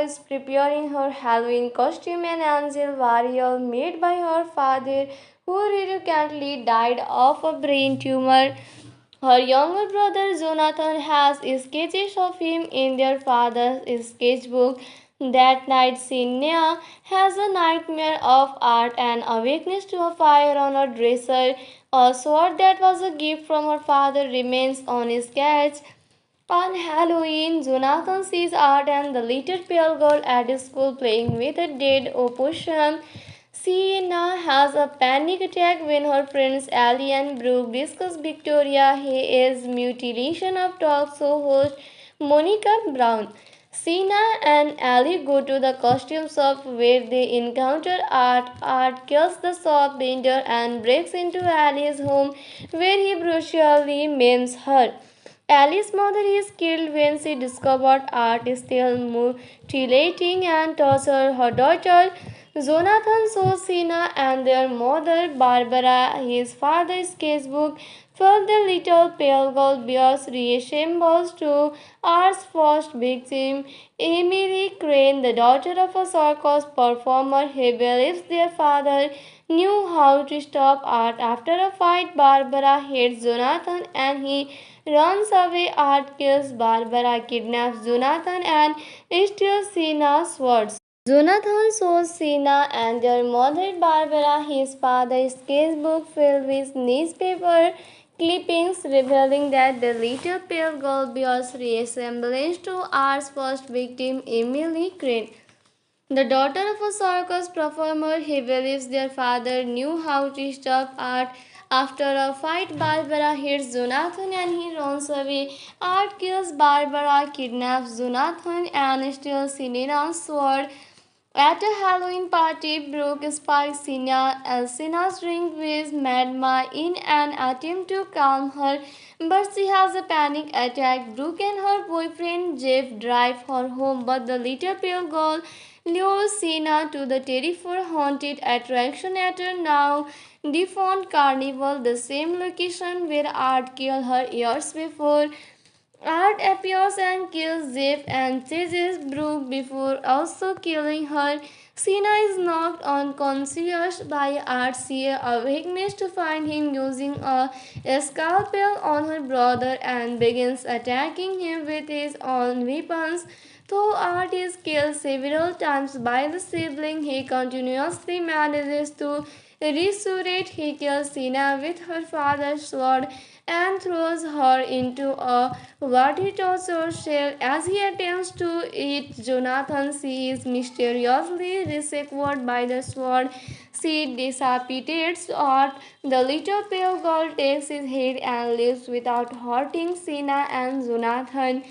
is preparing her Halloween costume, an angel warrior made by her father, who recently died of a brain tumor. Her younger brother Jonathan has sketches of him in their father's sketchbook. That night, Sinya has a nightmare of Art and awakens to a fire on her dresser. A sword that was a gift from her father remains on his sketch. On Halloween, Jonathan sees Art and the little pale girl at school playing with a dead opossum. Sienna has a panic attack when her friends Ellie and Brooke discuss Victoria Hayes' mutilation of talk show host Monica Brown. Sienna and Ellie go to the costume shop where they encounter Art. Art kills the shop vendor and breaks into Ellie's home where he brutally maims her. Alice's mother is killed when she discovered Art is still mutilating and torturing her daughter. Jonathan shows Sina and their mother Barbara his father's sketchbook, while the little pale girl bears resembles to Art's first victim, Emily Crane, the daughter of a circus performer. He believes their father knew how to stop Art. After a fight, Barbara hates Jonathan and he runs away. Art kills Barbara, kidnaps Jonathan, and steals Sina's swords. Jonathan shows Sina and their mother Barbara his father's sketchbook filled with newspaper clippings revealing that the little pale girl bears resemblance to Art's first victim, Emily Crane. The daughter of a circus performer, he believes their father knew how to stop Art. After a fight, Barbara hits Jonathan and he runs away. Art kills Barbara, kidnaps Jonathan, and steals Sina's sword. At a Halloween party, Brooke spikes Sina's drink with Madma in an attempt to calm her, but she has a panic attack. Brooke and her boyfriend Jeff drive her home, but the little pale girl lures Sina to the Terrifier haunted attraction at a now defunct carnival, the same location where Art killed her years before. Art appears and kills Jeff and chases Brooke before also killing her. Sina is knocked unconscious by Art. She awakens to find him using a scalpel on her brother and begins attacking him with his own weapons. Though Art is killed several times by the sibling, he continuously manages to resurrect. He kills Sina with her father's sword and throws her into a water torture cell. As he attempts to eat Jonathan, she is mysteriously rescued by the sword. She decapitates Art. The little pale girl takes his head and leaves without hurting Sina and Jonathan.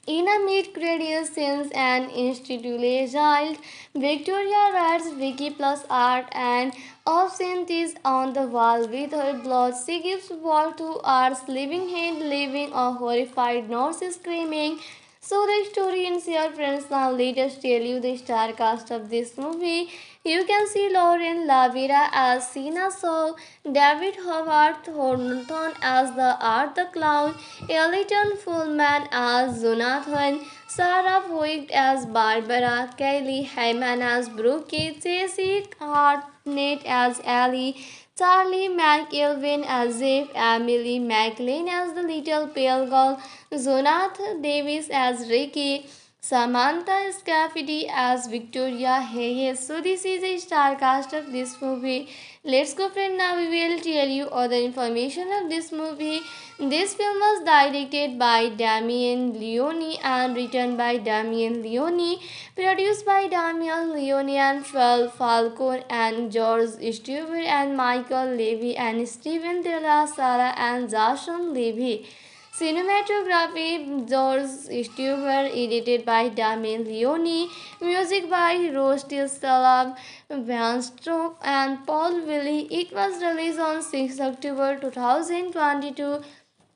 In a mid-credit scenes and institutionalized, Victoria writes Vicky plus Art and absent is on the wall with her blood. She gives birth to Art's living head, leaving a horrified nurse screaming. So the story ends here, friends. Now let us tell you the star cast of this movie. You can see Lauren Lavira as Sina Saul, David Howard Thornton as the Art the Clown, Ellington Fullman as Jonathan, Sarah Voigt as Barbara, Kylie Hyman as Brooke, Jesse Hartnett as Ellie, Charlie McElvin as Jeff, Emily McLean as the Little Pale Girl, Jonathan Davis as Ricky, Samantha Scafidi as Victoria Hayes. So this is a star cast of this movie. Let's go, friend. Now we will tell you other information of this movie. This film was directed by Damien Leone and written by Damien Leone, produced by Damien Leone and Phil Falcone and George Stewart and Michael Levy and Steven De La Sara and Jason Levy. Cinematography George Stewart, edited by Damien Leone, music by Rusty Salam, Van Stroke and Paul Willie. It was released on 6 October 2022.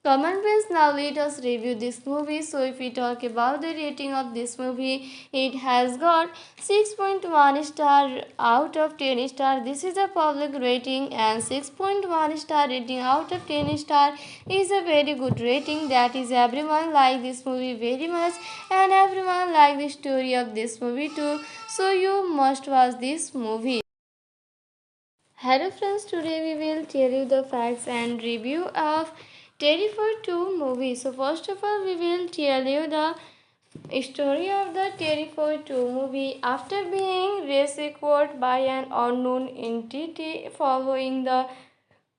Common friends, now let us review this movie. So if we talk about the rating of this movie, it has got 6.1 star out of 10 star. This is a public rating, and 6.1 star rating out of 10 star is a very good rating. That is, everyone like this movie very much, and everyone like the story of this movie too. So you must watch this movie. Hello friends, today we will tell you the facts and review of Terrifier 2 movie. So first of all, we will tell you the story of the Terrifier 2 movie. After being rescued by an unknown entity following the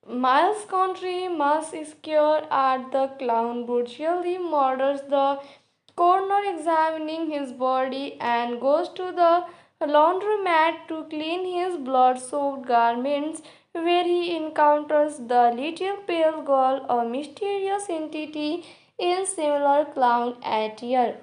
Miles Country, Miles is scared at the clown brutally murders the coroner, examining his body, and goes to the laundromat to clean his blood-soaked garments, where he encounters the little pale girl, a mysterious entity in similar clown attire.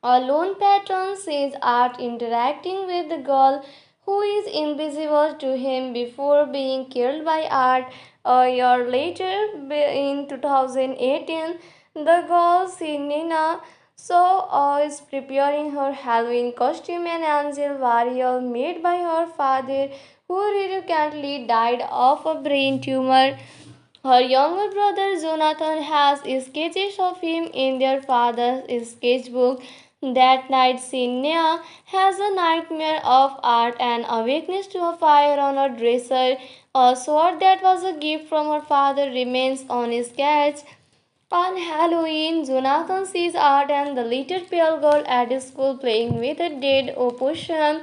A lone patron sees Art interacting with the girl, who is invisible to him, before being killed by Art. A year later, in 2018, the girl Sinina is preparing her Halloween costume, an angel warrior made by her father, who recently died of a brain tumor. Her younger brother Jonathan has sketches of him in their father's sketchbook. That night, Sinya has a nightmare of Art and awakens to a fire on her dresser. A sword that was a gift from her father remains on his sketch. On Halloween, Jonathan sees Art and the little pale girl at school playing with a dead opossum.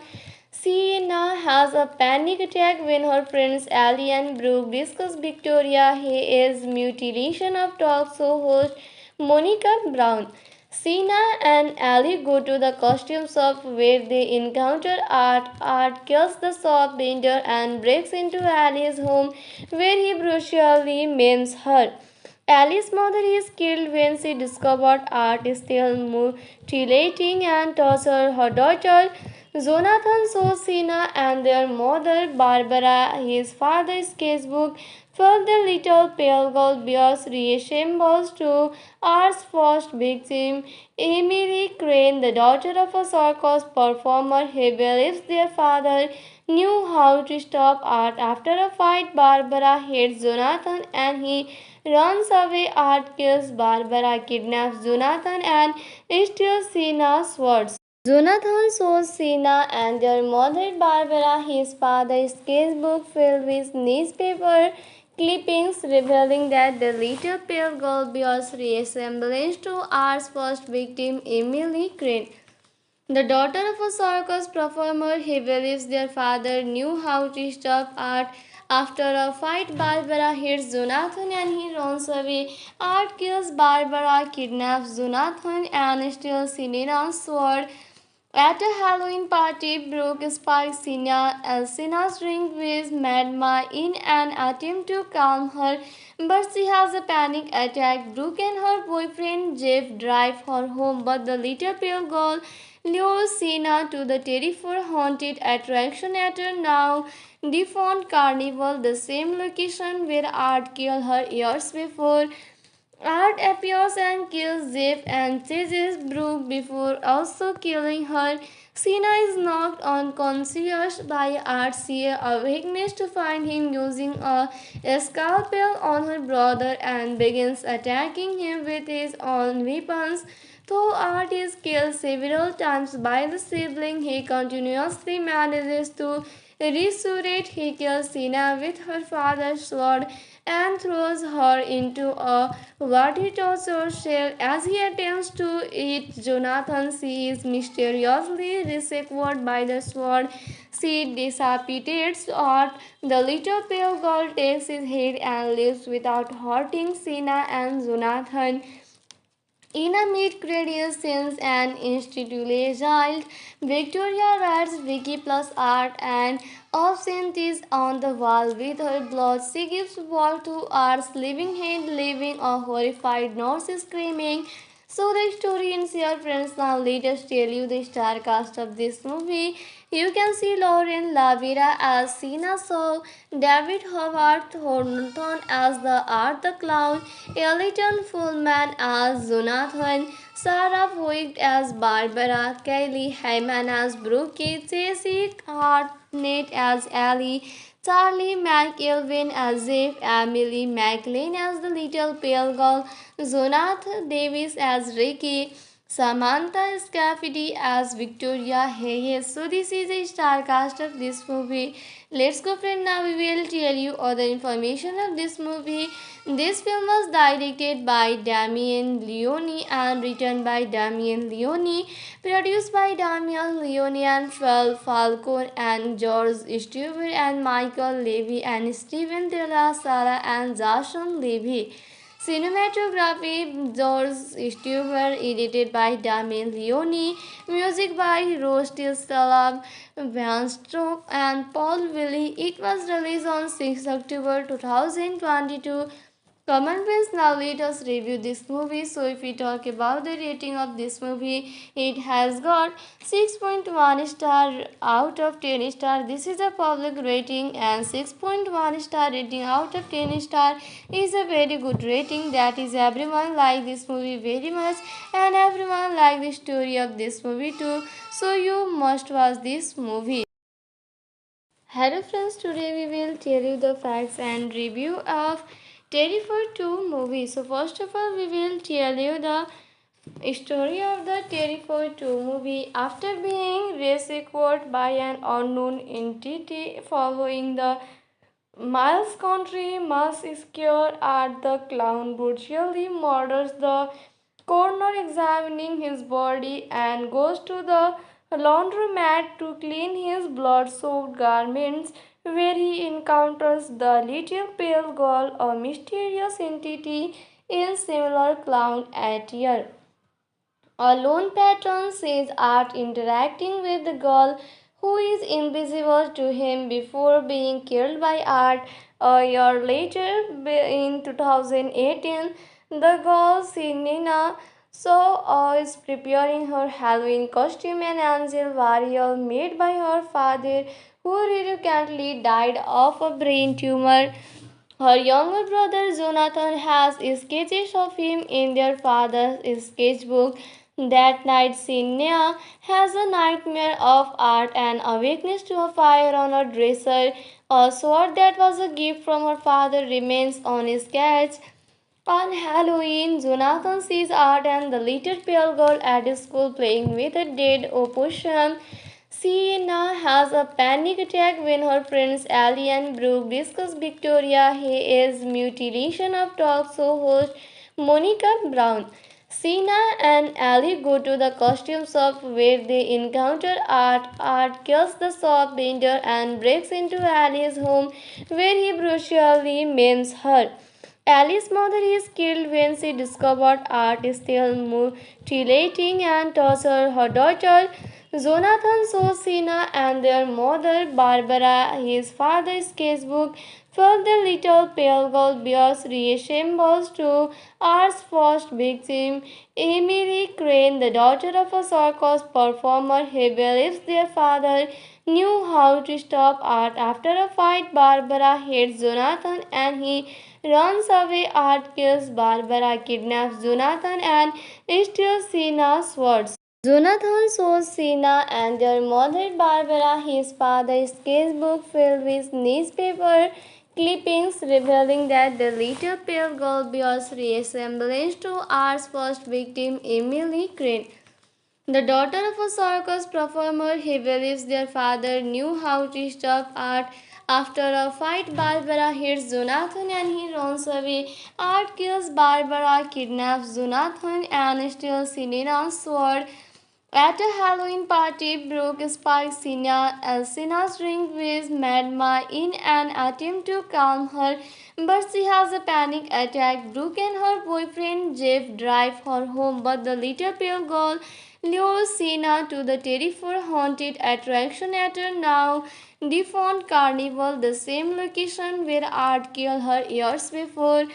Sienna has a panic attack when her friends Ellie and Brooke discuss Victoria Hayes' mutilation of talk show host Monica Brown. Sienna and Ellie go to the costume shop where they encounter Art. Art kills the shop vendor and breaks into Ellie's home where he brutally maims her. Alice's mother is killed when she discovered Art is still mutilating and torturing her daughter. Jonathan shows Sina and their mother Barbara his father's sketchbook, where the little pale girl bears resembles to Art's first victim, Emily Crane, the daughter of a circus performer. He believes their father knew how to stop Art. After a fight, Barbara hates Jonathan and he runs away. Art kills Barbara, kidnaps Jonathan, and steals Sina's swords. Jonathan shows Sina and their mother Barbara his father's sketchbook filled with newspaper clippings, revealing that the little pale girl bears resemblance to Art's first victim, Emily Crane. The daughter of a circus performer, he believes their father knew how to stop Art. After a fight, Barbara hits Jonathan and he runs away. Art kills Barbara, kidnaps Jonathan, and steals Sina's sword. At a Halloween party, Brooke spikes Sina's drink with Madma in an attempt to calm her, but she has a panic attack. Brooke and her boyfriend Jeff drive her home, but the little pale girl lures Sina to the Terrifier haunted attraction at a now defunct carnival, the same location where Art killed her years before. Art appears and kills Zip and chases Brooke before also killing her. Sina is knocked unconscious by Art. She awakens to find him using a scalpel on her brother and begins attacking him with his own weapons. Though Art is killed several times by the sibling, he continuously manages to resurrect. He kills Sina with her father's sword and throws her into a water torture cell. As he attempts to eat Jonathan, she is mysteriously rescued by the sword. She decapitates Art. The little pale girl takes his head and lives without hurting Sina and Jonathan. In a mid-credit scenes and institutionalized, Victoria writes Vicky plus Art and absent is on the wall with her blood. She gives birth to Art's living head, leaving a horrified nurse screaming. So the story ends here, friends. Now let us tell you the star cast of this movie. You can see Lauren Lavira as Sina Shaw, David Howard Thornton as the Art the Clown, Ellington Fullman as Jonathan, Sarah Voigt as Barbara, Kelly Hyman as Brooke, Jessie Hartnett as Ellie, Charlie McElvin as Zip, Emily McLean as the Little Pale Girl, Jonathan Davis as Ricky, Samantha Scafidi as Victoria Hayes. So this is a star cast of this movie. Let's go, friend. Now we will tell you other information of this movie. This film was directed by Damien Leone and written by Damien Leone, produced by Damien Leone and Phil Falcone and George Stewart and Michael Levy and Steven De La Sara and Jason Levy. Cinematography George Stewart, edited by Damien Leone, music by Rusty Salam, Van Stroke and Paul Willie. It was released on 6 October 2022. Common friends, now let us review this movie. So if we talk about the rating of this movie, it has got 6.1 star out of 10 star. This is a public rating, and 6.1 star rating out of 10 star is a very good rating. That is, everyone like this movie very much and everyone like the story of this movie too. So you must watch this movie. Hello friends, today we will tell you the facts and review of Terrifier 2 movie. So first of all, we will tell you the story of the Terrifier 2 movie. After being rescued by an unknown entity following the Miles Country, Miles is scared at the clown brutally murders the coroner, examining his body, and goes to the laundromat to clean his blood-soaked garments, where he encounters the little pale girl, a mysterious entity in similar clown attire. A lone patron sees Art interacting with the girl, who is invisible to him before being killed by Art. A year later, in 2018, the girl Sinina is preparing her Halloween costume, an angel warrior made by her father, who recently died of a brain tumor. Her younger brother Jonathan has sketches of him in their father's sketchbook. That night, Sinya has a nightmare of Art and awakens to a fire on her dresser. A sword that was a gift from her father remains on his sketch. On Halloween, Jonathan sees Art and the little pale girl at school playing with a dead opossum. Sienna has a panic attack when her friends Ellie and Brooke discuss Victoria Hayes' mutilation of talk show host Monica Brown. Sienna and Ellie go to the costume shop where they encounter Art. Art kills the shop vendor and breaks into Ellie's home where he brutally maims her. Alice's mother is killed when she discovered Art is still mutilating and torturing her daughter. Jonathan shows Sina and their mother Barbara his father's sketchbook, while the little pale girl bears resembles to Art's first victim, Emily Crane, the daughter of a circus performer. He believes their father knew how to stop Art. After a fight, Barbara hates Jonathan and he runs away. Art kills Barbara, kidnaps Jonathan, and steals Sina's swords. Jonathan shows Sina and their mother Barbara his father's sketchbook filled with newspaper clippings revealing that the little pale girl bears resemblance to Art's first victim, Emily Crane. The daughter of a circus performer, he believes their father knew how to stop Art. After a fight, Barbara hits Jonathan and he runs away. Art kills Barbara, kidnaps Jonathan, and steals Sina's sword. At a Halloween party, Brooke spikes Sina's drink with Madma in an attempt to calm her, but she has a panic attack. Brooke and her boyfriend Jeff drive her home, but the little pale girl lures Sina to the terrifying haunted attraction at a now defunct carnival, the same location where Art killed her years before.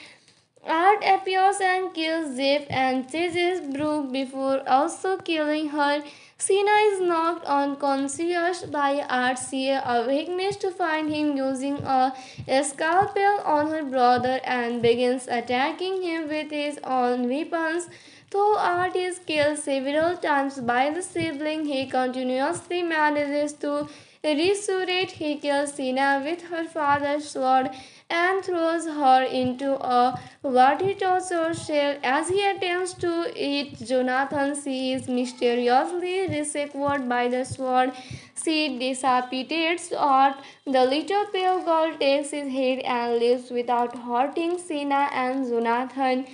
Art appears and kills Jeff and chases Brooke before also killing her. Sina is knocked unconscious by Art. She awakens to find him using a scalpel on her brother and begins attacking him with his own weapons. Though Art is killed several times by the sibling, he continuously manages to resurrect. He kills Sina with her father's sword and throws her into a watery torture shell. As he attempts to eat Jonathan, she is mysteriously rescued by the sword. She decapitates Art. The little pale girl takes his head and leaves without hurting Sina and Jonathan.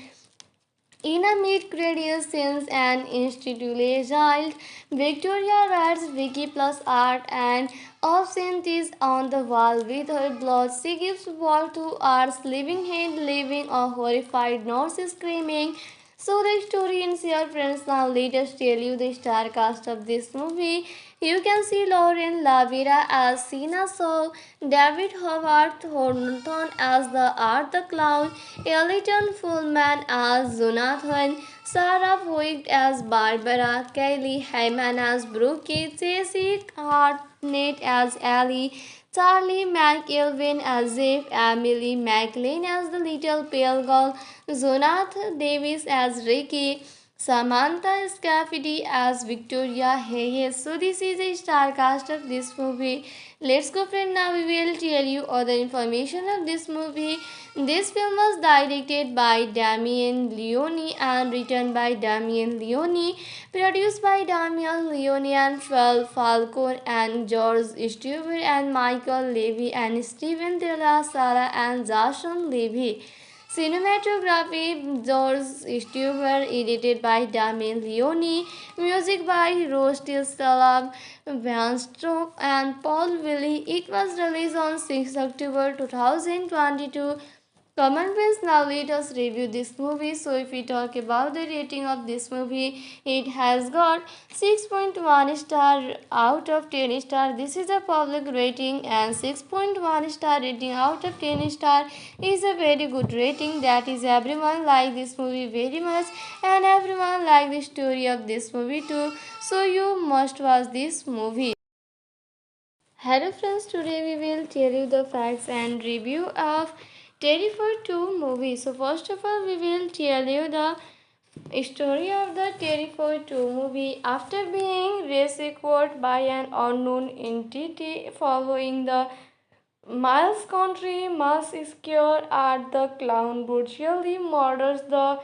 In a mid-credit scenes and institutionalized, Victoria writes Vicky plus Art and absinthe is on the wall with her blood. She gives birth to Art's living head, leaving a horrified nurse screaming. So the story ends here, friends. Now let us tell you the star cast of this movie. You can see Lauren Lavira as Sina Shaw, David Howard Thornton as the Art the Clown, Ellington Fullman as Jonathan, Sarah Voigt as Barbara, Kylie Hyman as Brooke, Jessie Hartnett as Ellie, Charlie McElvin as Jeff, Emily McLean as the Little Pale Girl, Jonathan Davis as Ricky, Samantha Scafidi as Victoria Hayes. So this is a star cast of this movie. Let's go, friend. Now we will tell you other information of this movie. This film was directed by Damien Leone and written by Damien Leone, produced by Damien Leone and Phil Falcone and George Stewart and Michael Levy and Steven Della Sara and Jason Levy. Cinematography George Stewart, edited by Damien Leone, music by Rusty Salam, Van Stroke and Paul Willie. It was released on 6 October 2022. Common friends, now let us review this movie. So if we talk about the rating of this movie, it has got 6.1 star out of 10 star. This is a public rating, and 6.1 star rating out of 10 star is a very good rating. That is, everyone like this movie very much and everyone like the story of this movie too. So you must watch this movie. Hello friends, today we will tell you the facts and review of Terrifier 2 movie. So first of all, we will tell you the story of the Terrifier 2 movie. After being rescued by an unknown entity following the Miles Country, Miles is scared at the clown brutally murders the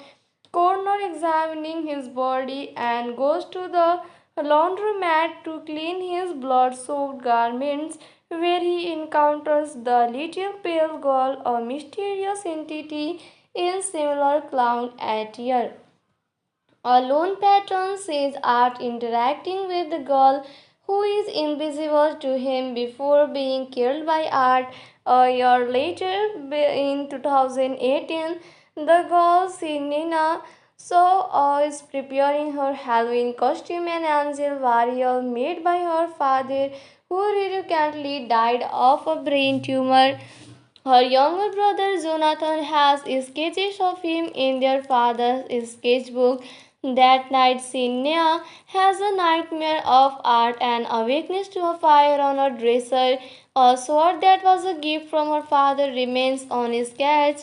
coroner, examining his body, and goes to the laundromat to clean his blood-soaked garments, where he encounters the little pale girl, a mysterious entity in similar clown attire. A lone patron sees Art interacting with the girl who is invisible to him before being killed by Art. A year later, in 2018, the girl Sinina is preparing her Halloween costume, an angel warrior made by her father, who recently died of a brain tumor. Her younger brother Jonathan has sketches of him in their father's sketchbook. That night, Sinya has a nightmare of art and awakens to a fire on her dresser. A sword that was a gift from her father remains on his couch.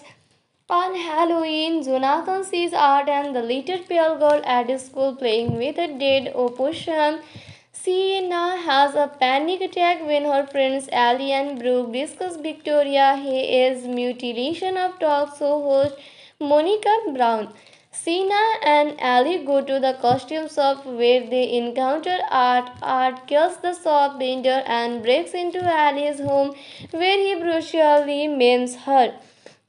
On Halloween, Jonathan sees Art and the little pale girl at his school playing with a dead opossum. Sienna has a panic attack when her friends Ellie and Brooke discuss Victoria Hayes' mutilation of talk show host Monica Brown. Sienna and Ellie go to the costume shop where they encounter Art. Art kills the shop vendor and breaks into Ellie's home where he brutally maims her.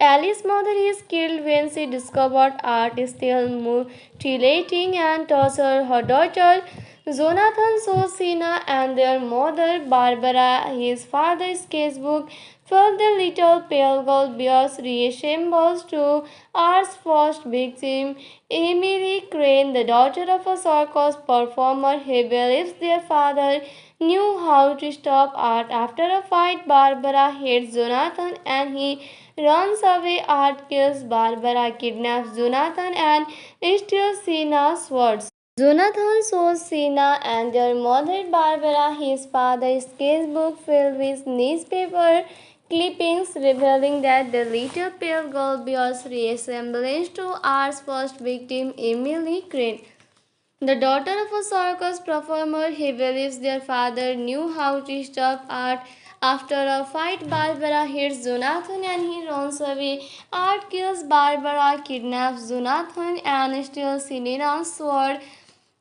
Alice's mother is killed when she discovered Art is still mutilating and torturing her daughter. Jonathan shows Sina and their mother Barbara his father's sketchbook for the little pale girl bears resembles to Art's first victim, Emily Crane, the daughter of a circus performer. He believes their father knew how to stop Art. After a fight, Barbara hates Jonathan and he runs away. Art kills Barbara, kidnaps Jonathan, and steals Sina's swords. Jonathan shows Sina and their mother Barbara his father's sketchbook filled with newspaper clippings revealing that the little pale girl bears resemblance to Art's first victim, Emily Crane. The daughter of a circus performer, he believes their father knew how to stop Art. After a fight, Barbara hits Jonathan and he runs away. Art kills Barbara, kidnaps Jonathan, and steals Sina's sword.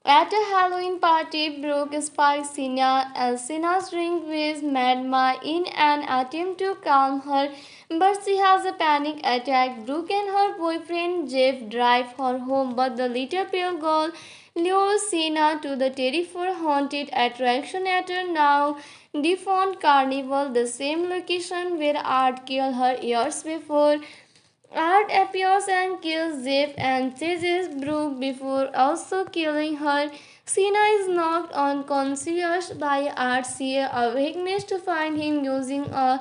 At a Halloween party, Brooke spikes Sina's drink with Madma in an attempt to calm her, but she has a panic attack. Brooke and her boyfriend Jeff drive her home, but the little pale girl lures Sina to the terrifying haunted attraction at a now defunct carnival, the same location where Art killed her years before. Art appears and kills Jeff and chases Brooke before also killing her. Sina is knocked unconscious by Art. She awakens to find him using a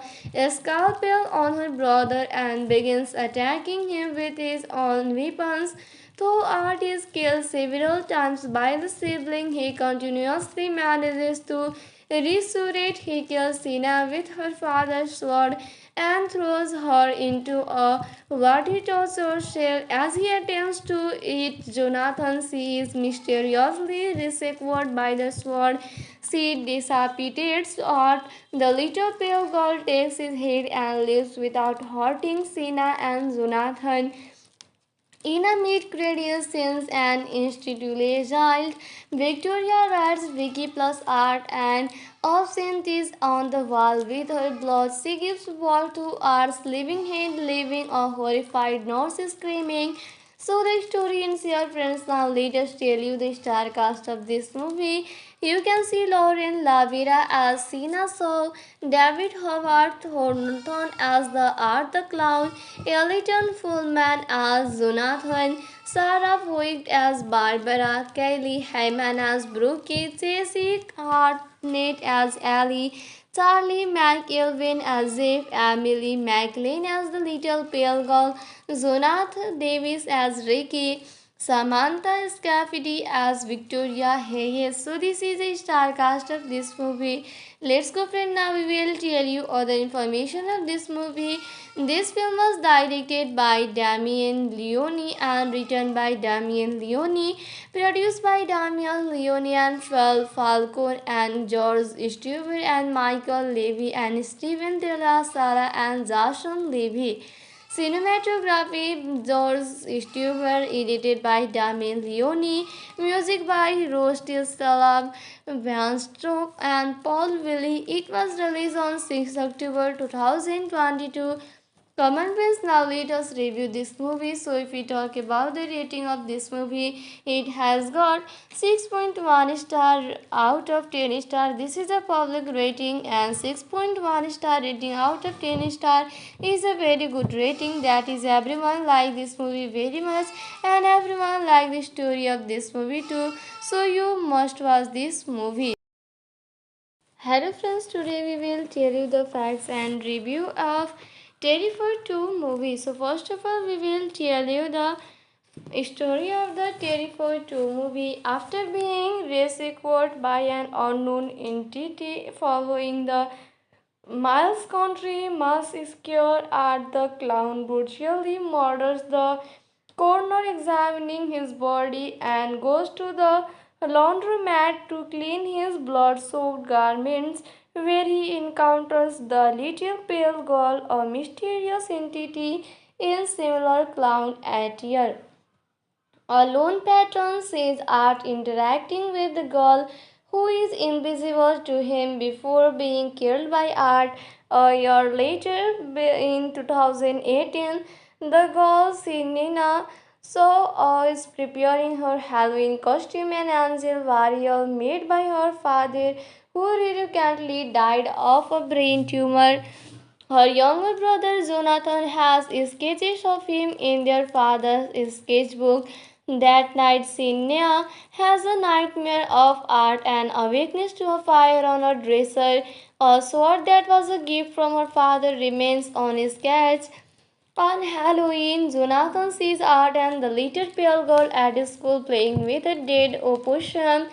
scalpel on her brother and begins attacking him with his own weapons. Though Art is killed several times by the sibling, he continuously manages to resurrect. He kills Sina with her father's sword and throws her into a water torture cell. As he attempts to eat Jonathan, she is mysteriously rescued by the sword. She decapitates Art. The little pale girl takes his head and leaves without hurting Sina and Jonathan. In a mid-credit scenes and institutionalized, Victoria writes Vicky plus Art and absent is on the wall with her blood. She gives birth to Art's living head, leaving a horrified nurse screaming. So the story ends here, friends. Now let us tell you the star cast of this movie. You can see Lauren Lavira as Sina Shaw, David Howard Thornton as the Art the Clown, Elton Fullman as Jonathan, Sarah Voigt as Barbara, Kylie Hyman as Brookie, Jesse Hartnett as Ellie, Charlie McElvin as Jeff, Emily McLean as the little pale girl, Jonathan Davis as Ricky, Samantha Scafidi as Victoria Hayes. So this is a star cast of this movie. Let's go, friend. Now we will tell you other information of this movie. This film was directed by Damien Leone and written by Damien Leone, produced by Damien Leone and Phil Falcone and George Stewart and Michael Levy and Steven De La Sara and Jason Levy. Cinematography George Stewart, edited by Damien Leone, music by Rusty Salab, Van Stroke and Paul Willie. It was released on 6 October 2022. Common friends, now let us review this movie. So if we talk about the rating of this movie, it has got 6.1 star out of 10 star. This is a public rating, and 6.1 star rating out of 10 star is a very good rating. That is, everyone like this movie very much and everyone like the story of this movie too. So you must watch this movie. Hello friends, today we will tell you the facts and review of Terrifier 2 movie. So first of all, we will tell you the Story of the Terrifier 2 movie. After being rescued by an unknown entity following the Miles Country, Massacre at the clown brutally murders the coroner, examining his body, and goes to the laundromat to clean his blood-soaked garments, where he encounters the little pale girl, a mysterious entity in similar clown attire. A lone patron sees Art interacting with the girl who is invisible to him before being killed by Art. A year later, in 2018, the girl Sinina is preparing her Halloween costume, an angel warrior made by her father, who recently died of a brain tumor. Her younger brother Jonathan has sketches of him in their father's sketchbook. That night, Sinya has a nightmare of Art and awakens to a fire on her dresser. A sword that was a gift from her father remains on his sketch. On Halloween, Jonathan sees Art and the little pale girl at school playing with a dead opossum.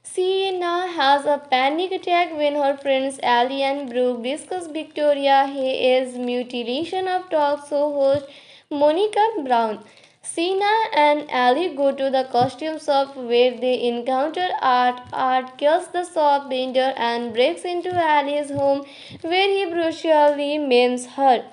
Sienna has a panic attack when her friends Ellie and Brooke discuss Victoria Hayes' mutilation of talk show host Monica Brown. Sienna and Ellie go to the costume shop where they encounter Art. Art kills the shop vendor and breaks into Ellie's home where he brutally maims her.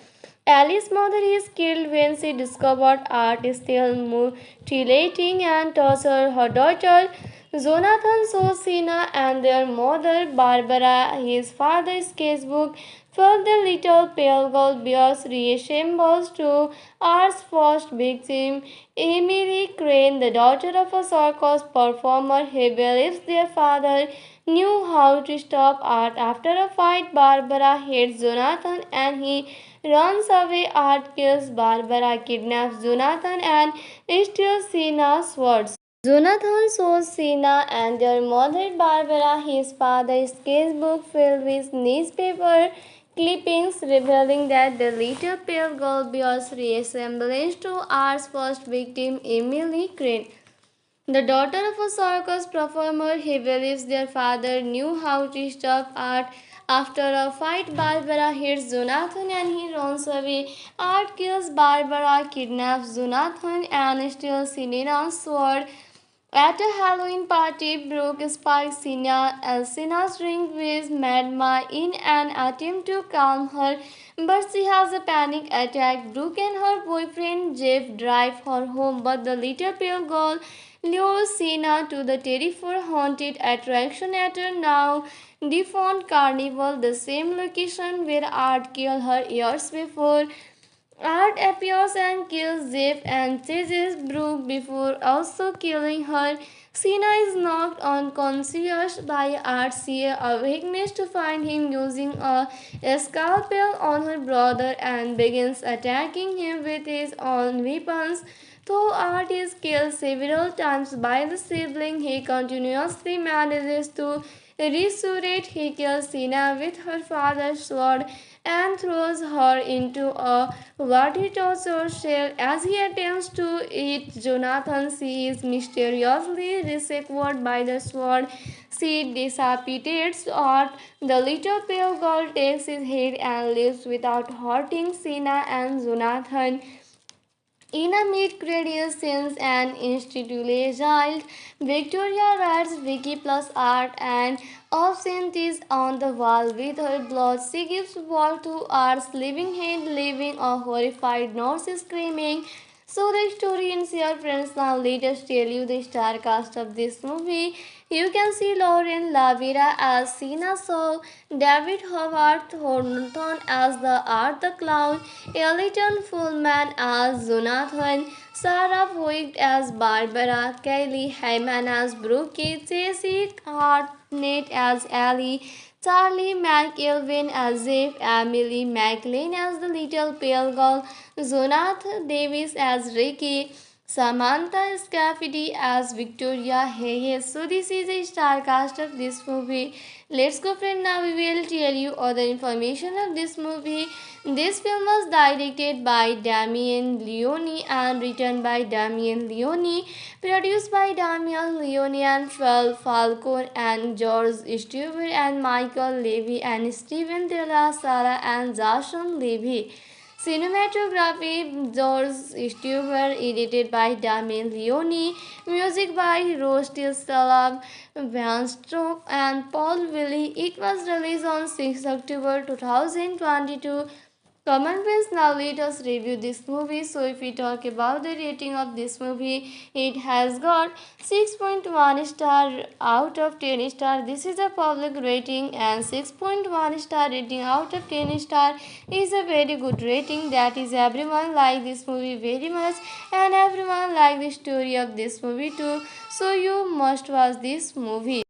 Alice's mother is killed when she discovered Art is still mutilating and torturing her daughter. Jonathan shows Sina and their mother Barbara his father's sketchbook, where the little pale girl bears resembles to Art's first victim, Emily Crane, the daughter of a circus performer. He believes their father knew how to stop Art. After a fight, Barbara hates Jonathan and he runs away. Art kills Barbara, kidnaps Jonathan, and steals Sina's swords. Jonathan shows Sina and their mother Barbara his father's sketchbook filled with newspaper clippings revealing that the little pale girl bears resemblance to Art's first victim, Emily Crane. The daughter of a circus performer, he believes their father knew how to stop Art. After a fight, Barbara hits Jonathan and he runs away. Art kills Barbara, kidnaps Jonathan, and steals Sinena's sword. At a Halloween party, Brooke spikes Sina's drink with Madma in an attempt to calm her, but she has a panic attack. Brooke and her boyfriend Jeff drive her home, but the little pale girl lures Sina to the terrifying haunted attraction at a now defunct carnival, the same location where Art killed her years before. Art appears and kills Jeff and chases Brooke before also killing her. Sina is knocked unconscious by Art. She awakens to find him using a scalpel on her brother and begins attacking him with his own weapons. Though Art is killed several times by the sibling, he continuously manages to resurrect. He kills Sina with her father's sword and throws her into a water torture cell. As he attempts to eat Jonathan, she is mysteriously rescued by the sword. She decapitates Art. The little pale girl takes his head and leaves without hurting Sina and Jonathan. In a mid-credit scenes and institutionalized, Victoria writes Vicky plus Art and absent is on the wall with her blood. She gives birth to Art's living head, leaving a horrified nurse screaming. So the story ends here, friends. Now let us tell you the star cast of this movie. You can see Lauren Lavira as Sina Shaw, David Howard Thornton as the Art the Clown, Elton Fullman as Jonathan, Sarah Voigt as Barbara, Kylie Hyman as Brooke, Jessie Hartnett as Ellie, Charlie McElvin as Jeff, Emily McLean as the Little Pale Girl, Jonathan Davis as Ricky, Samantha Scafidi as Victoria Hayes. So this is a star cast of this movie. Let's go friend, now we will tell you other information of this movie. This film was directed by Damien Leone and written by Damien Leone, produced by Damien Leone and Phil Falcone and George Stewart and Michael Levy and Steven De La Sara and Jason Levy. Cinematography George Stewart, edited by Damien Leone, music by Rostiel Salab, Van Stroke and Paul Willie. It was released on 6 October 2022. Common friends, now let us review this movie. So, if we talk about the rating of this movie, it has got 6.1 star out of 10 star. This is a public rating, and 6.1 star rating out of 10 star is a very good rating. That is, everyone like this movie very much, and everyone like the story of this movie too. So, you must watch this movie.